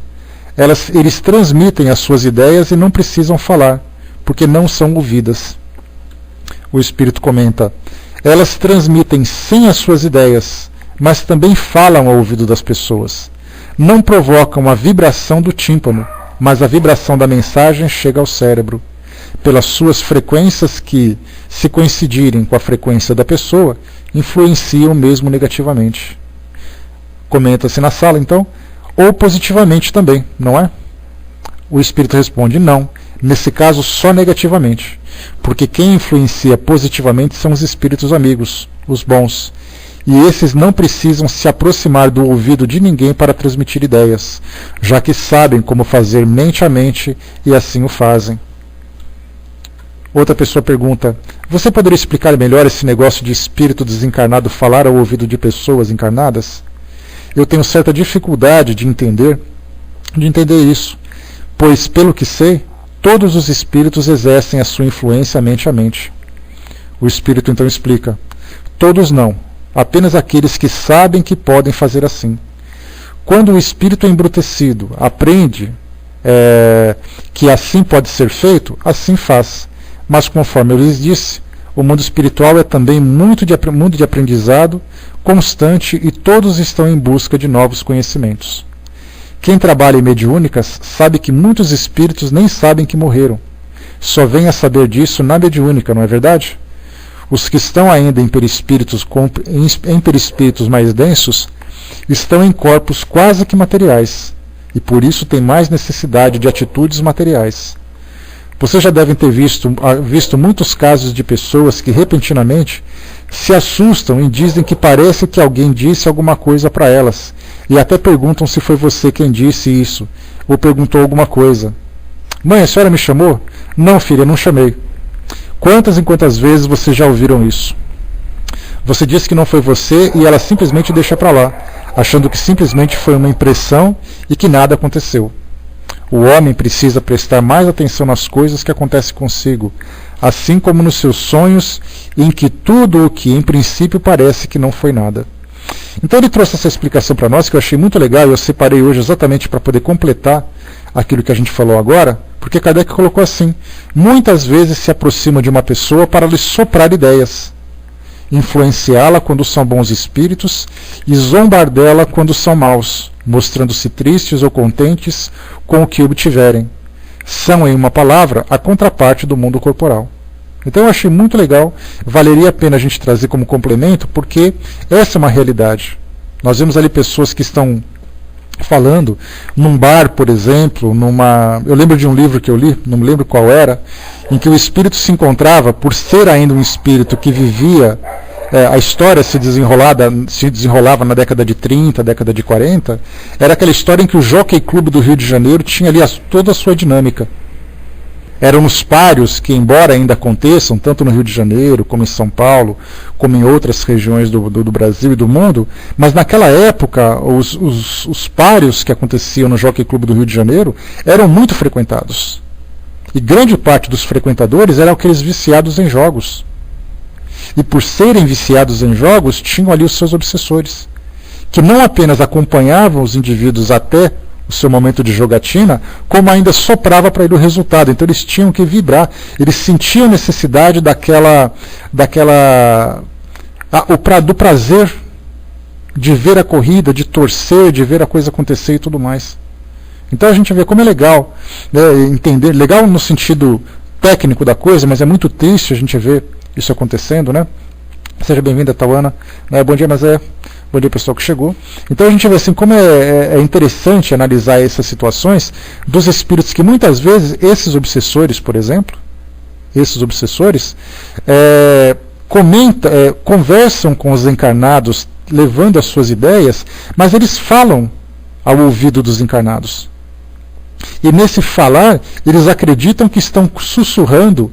eles transmitem as suas ideias e não precisam falar, porque não são ouvidas. O espírito comenta: elas transmitem sim as suas ideias, mas também falam ao ouvido das pessoas. Não provocam a vibração do tímpano, mas a vibração da mensagem chega ao cérebro. Pelas suas frequências que, se coincidirem com a frequência da pessoa, influenciam mesmo negativamente. Comenta-se na sala, então, ou positivamente também, não é? O espírito responde: não. Nesse caso, só negativamente, porque quem influencia positivamente são os espíritos amigos, os bons, e esses não precisam se aproximar do ouvido de ninguém para transmitir ideias, já que sabem como fazer mente a mente e assim o fazem. Outra pessoa pergunta: você poderia explicar melhor esse negócio de espírito desencarnado falar ao ouvido de pessoas encarnadas? Eu tenho certa dificuldade de entender de entender isso, pois, pelo que sei, todos os espíritos exercem a sua influência mente a mente. O espírito então explica: todos não, apenas aqueles que sabem que podem fazer assim. Quando o espírito embrutecido aprende que assim pode ser feito, assim faz. Mas, conforme eu lhes disse, o mundo espiritual é também mundo de aprendizado constante e todos estão em busca de novos conhecimentos. Quem trabalha em mediúnicas sabe que muitos espíritos nem sabem que morreram. Só vêm a saber disso na mediúnica, não é verdade? Os que estão ainda em perispíritos mais densos estão em corpos quase que materiais e por isso têm mais necessidade de atitudes materiais. Vocês já devem ter visto muitos casos de pessoas que repentinamente se assustam e dizem que parece que alguém disse alguma coisa para elas e até perguntam se foi você quem disse isso ou perguntou alguma coisa. Mãe, a senhora me chamou? Não, filha, não chamei. Quantas e quantas vezes vocês já ouviram isso? Você disse que não foi você e ela simplesmente deixa para lá, achando que simplesmente foi uma impressão e que nada aconteceu. O homem precisa prestar mais atenção nas coisas que acontecem consigo, assim como nos seus sonhos, em que tudo o que em princípio parece que não foi nada. Então ele trouxe essa explicação para nós que eu achei muito legal e eu separei hoje exatamente para poder completar aquilo que a gente falou agora, porque Kardec colocou assim: muitas vezes se aproxima de uma pessoa para lhe soprar ideias, influenciá-la quando são bons espíritos e zombar dela quando são maus, mostrando-se tristes ou contentes com o que obtiverem. São, em uma palavra, a contraparte do mundo corporal. Então eu achei muito legal, valeria a pena a gente trazer como complemento, porque essa é uma realidade. Nós vemos ali pessoas que estão falando num bar, por exemplo, eu lembro de um livro que eu li, não me lembro qual era, em que o espírito se encontrava, por ser ainda um espírito que vivia, a história se desenrolava na década de 30, década de 40, era aquela história em que o Jockey Club do Rio de Janeiro tinha ali toda a sua dinâmica. Eram os páreos que, embora ainda aconteçam, tanto no Rio de Janeiro, como em São Paulo, como em outras regiões do Brasil e do mundo, mas naquela época os páreos que aconteciam no Jockey Club do Rio de Janeiro eram muito frequentados. E grande parte dos frequentadores eram aqueles viciados em jogos. E por serem viciados em jogos, tinham ali os seus obsessores, que não apenas acompanhavam os indivíduos até o seu momento de jogatina, como ainda soprava para ele o resultado. Então eles tinham que vibrar, eles sentiam necessidade do prazer de ver a corrida, de torcer, de ver a coisa acontecer e tudo mais. Então a gente vê como é legal, né, entender, legal no sentido técnico da coisa, mas é muito triste a gente ver isso acontecendo, né? Seja bem-vinda, Tauana. Bom dia, Mazé. Bom dia, pessoal que chegou. Então a gente vê assim como é interessante analisar essas situações dos espíritos que muitas vezes, esses obsessores, por exemplo, conversam com os encarnados, levando as suas ideias, mas eles falam ao ouvido dos encarnados. E nesse falar, eles acreditam que estão sussurrando,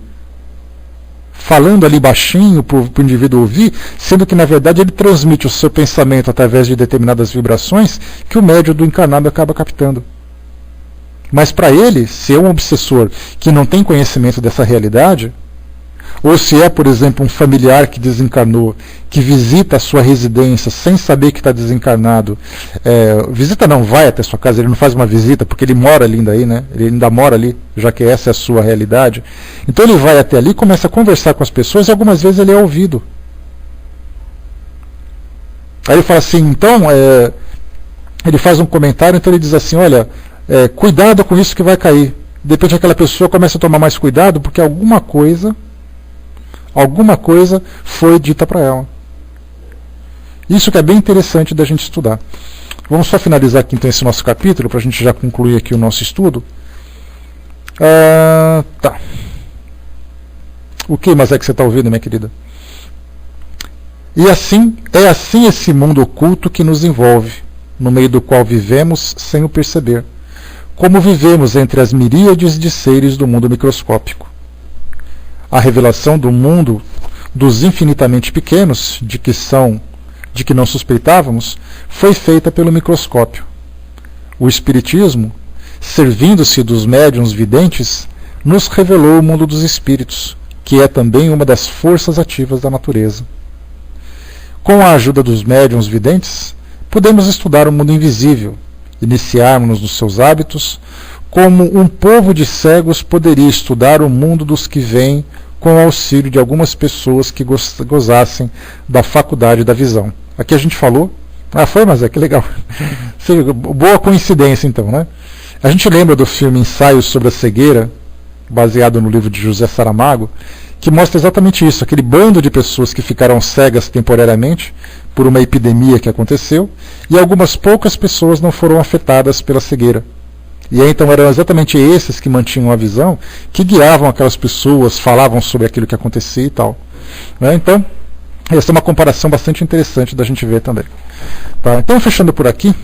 falando ali baixinho para o indivíduo ouvir, sendo que na verdade ele transmite o seu pensamento através de determinadas vibrações que o médium do encarnado acaba captando. Mas para ele, se é um obsessor que não tem conhecimento dessa realidade, ou se é, por exemplo, um familiar que desencarnou, que visita a sua residência sem saber que está desencarnado, vai até sua casa, ele não faz uma visita porque ele mora ali ainda aí, né? Ele ainda mora ali, já que essa é a sua realidade. Então ele vai até ali, começa a conversar com as pessoas e algumas vezes ele é ouvido. Aí ele fala assim, então, ele faz um comentário, então ele diz assim, olha, cuidado com isso que vai cair. De repente aquela pessoa começa a tomar mais cuidado porque alguma coisa foi dita para ela. Isso que é bem interessante da gente estudar. Vamos só finalizar aqui então esse nosso capítulo, para a gente já concluir aqui o nosso estudo. Tá. O que mais é que você está ouvindo, minha querida? E assim, é assim esse mundo oculto que nos envolve, no meio do qual vivemos sem o perceber, como vivemos entre as miríades de seres do mundo microscópico. A revelação do mundo dos infinitamente pequenos, de que não suspeitávamos, foi feita pelo microscópio. O Espiritismo, servindo-se dos médiuns videntes, nos revelou o mundo dos espíritos, que é também uma das forças ativas da natureza. Com a ajuda dos médiuns videntes, podemos estudar o mundo invisível, iniciarmos-nos nos seus hábitos, como um povo de cegos poderia estudar o mundo dos que vêm com o auxílio de algumas pessoas que gozassem da faculdade da visão. Aqui a gente falou, foi, mas que legal. Boa coincidência então, né? A gente lembra do filme Ensaios sobre a Cegueira, baseado no livro de José Saramago, que mostra exatamente isso, aquele bando de pessoas que ficaram cegas temporariamente por uma epidemia que aconteceu, e algumas poucas pessoas não foram afetadas pela cegueira. E aí, então eram exatamente esses que mantinham a visão, que guiavam aquelas pessoas, falavam sobre aquilo que acontecia e tal. Né? Então, essa é uma comparação bastante interessante da gente ver também. Tá? Então, fechando por aqui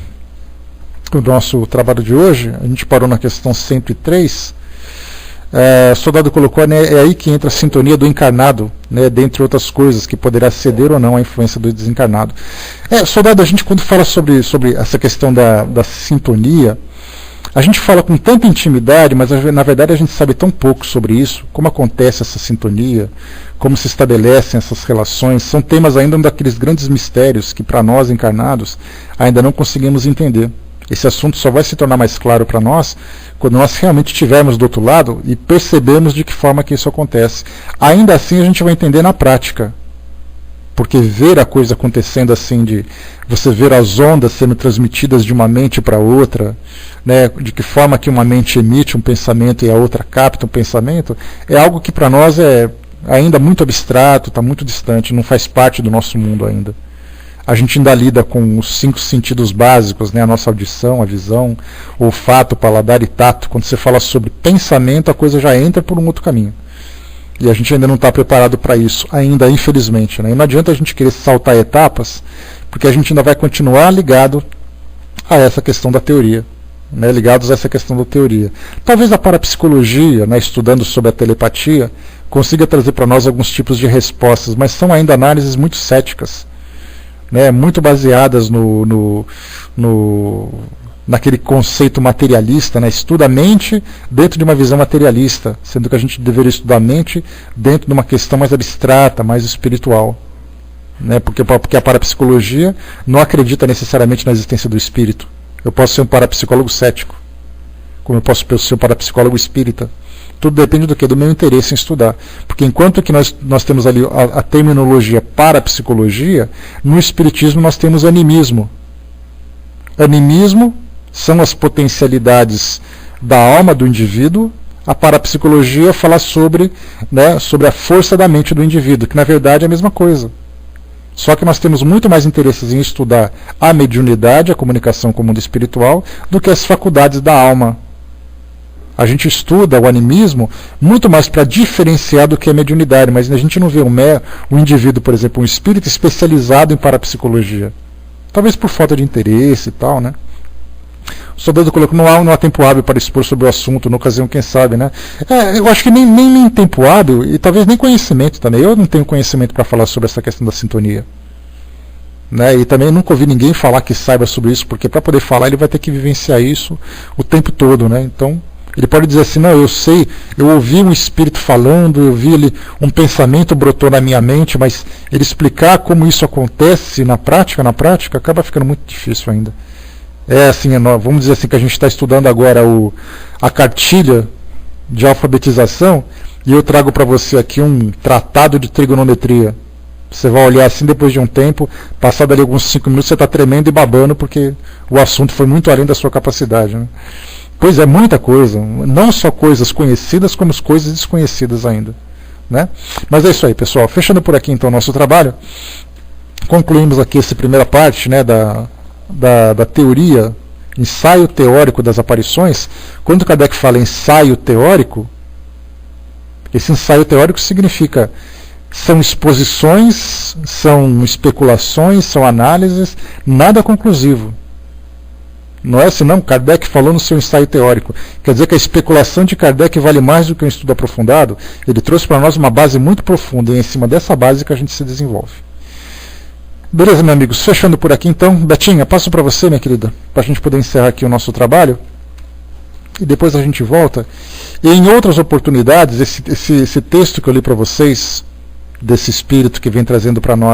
o nosso trabalho de hoje, a gente parou na questão 103. O soldado colocou, né, é aí que entra a sintonia do encarnado, né, dentre outras coisas, que poderá ceder ou não à influência do desencarnado. Soldado, a gente quando fala sobre essa questão da sintonia, a gente fala com tanta intimidade, mas na verdade a gente sabe tão pouco sobre isso, como acontece essa sintonia, como se estabelecem essas relações. São temas ainda daqueles grandes mistérios que para nós encarnados ainda não conseguimos entender. Esse assunto só vai se tornar mais claro para nós quando nós realmente estivermos do outro lado e percebemos de que forma que isso acontece. Ainda assim a gente vai entender na prática. Porque ver a coisa acontecendo assim, de você ver as ondas sendo transmitidas de uma mente para outra, né, de que forma que uma mente emite um pensamento e a outra capta um pensamento, é algo que para nós é ainda muito abstrato, está muito distante, não faz parte do nosso mundo ainda. A gente ainda lida com os 5 sentidos básicos, né, a nossa audição, a visão, o olfato, paladar e tato. Quando você fala sobre pensamento, a coisa já entra por um outro caminho. E a gente ainda não está preparado para isso, ainda, infelizmente. Né? E não adianta a gente querer saltar etapas, porque a gente ainda vai continuar ligado a essa questão da teoria. Né? Ligados a essa questão da teoria. Talvez a parapsicologia, né, estudando sobre a telepatia, consiga trazer para nós alguns tipos de respostas, mas são ainda análises muito céticas. Né, muito baseadas naquele conceito materialista, né, estuda a mente dentro de uma visão materialista, sendo que a gente deveria estudar a mente dentro de uma questão mais abstrata, mais espiritual. Né, porque a parapsicologia não acredita necessariamente na existência do espírito. Eu posso ser um parapsicólogo cético, como eu posso ser um parapsicólogo espírita. Tudo depende do que? Do meu interesse em estudar. Porque enquanto que nós temos ali a terminologia parapsicologia, no espiritismo nós temos animismo. Animismo são as potencialidades da alma do indivíduo. A parapsicologia fala sobre a força da mente do indivíduo, que na verdade é a mesma coisa. Só que nós temos muito mais interesses em estudar a mediunidade, a comunicação com o mundo espiritual, do que as faculdades da alma. A gente estuda o animismo muito mais para diferenciar do que a mediunidade, mas a gente não vê um indivíduo, por exemplo, um espírito especializado em parapsicologia. Talvez por falta de interesse e tal, né? O soldado colocou, não há tempo hábil para expor sobre o assunto, na ocasião, quem sabe, né? Eu acho que nem tempo hábil, e talvez nem conhecimento também. Eu não tenho conhecimento para falar sobre essa questão da sintonia. Né? E também nunca ouvi ninguém falar que saiba sobre isso, porque para poder falar ele vai ter que vivenciar isso o tempo todo, né? Então, ele pode dizer assim, não, eu sei, eu ouvi um espírito falando, eu vi um pensamento brotou na minha mente, mas ele explicar como isso acontece na prática, acaba ficando muito difícil ainda. Assim, vamos dizer assim que a gente está estudando agora a cartilha de alfabetização, e eu trago para você aqui um tratado de trigonometria. Você vai olhar assim depois de um tempo, passado ali alguns 5 minutos, você está tremendo e babando, porque o assunto foi muito além da sua capacidade, né? Pois é, muita coisa, não só coisas conhecidas, como coisas desconhecidas ainda. Né? Mas é isso aí, pessoal. Fechando por aqui então o nosso trabalho, concluímos aqui essa primeira parte, né, da teoria, ensaio teórico das aparições. Quando Kardec fala ensaio teórico, esse ensaio teórico significa são exposições, são especulações, são análises, nada conclusivo. Não é assim, não. Kardec falou no seu ensaio teórico. Quer dizer que a especulação de Kardec vale mais do que um estudo aprofundado? Ele trouxe para nós uma base muito profunda, e é em cima dessa base que a gente se desenvolve. Beleza, meus amigos? Fechando por aqui então. Betinha, passo para você, minha querida, para a gente poder encerrar aqui o nosso trabalho. e depois a gente volta. E em outras oportunidades, esse texto que eu li para vocês, desse espírito que vem trazendo para nós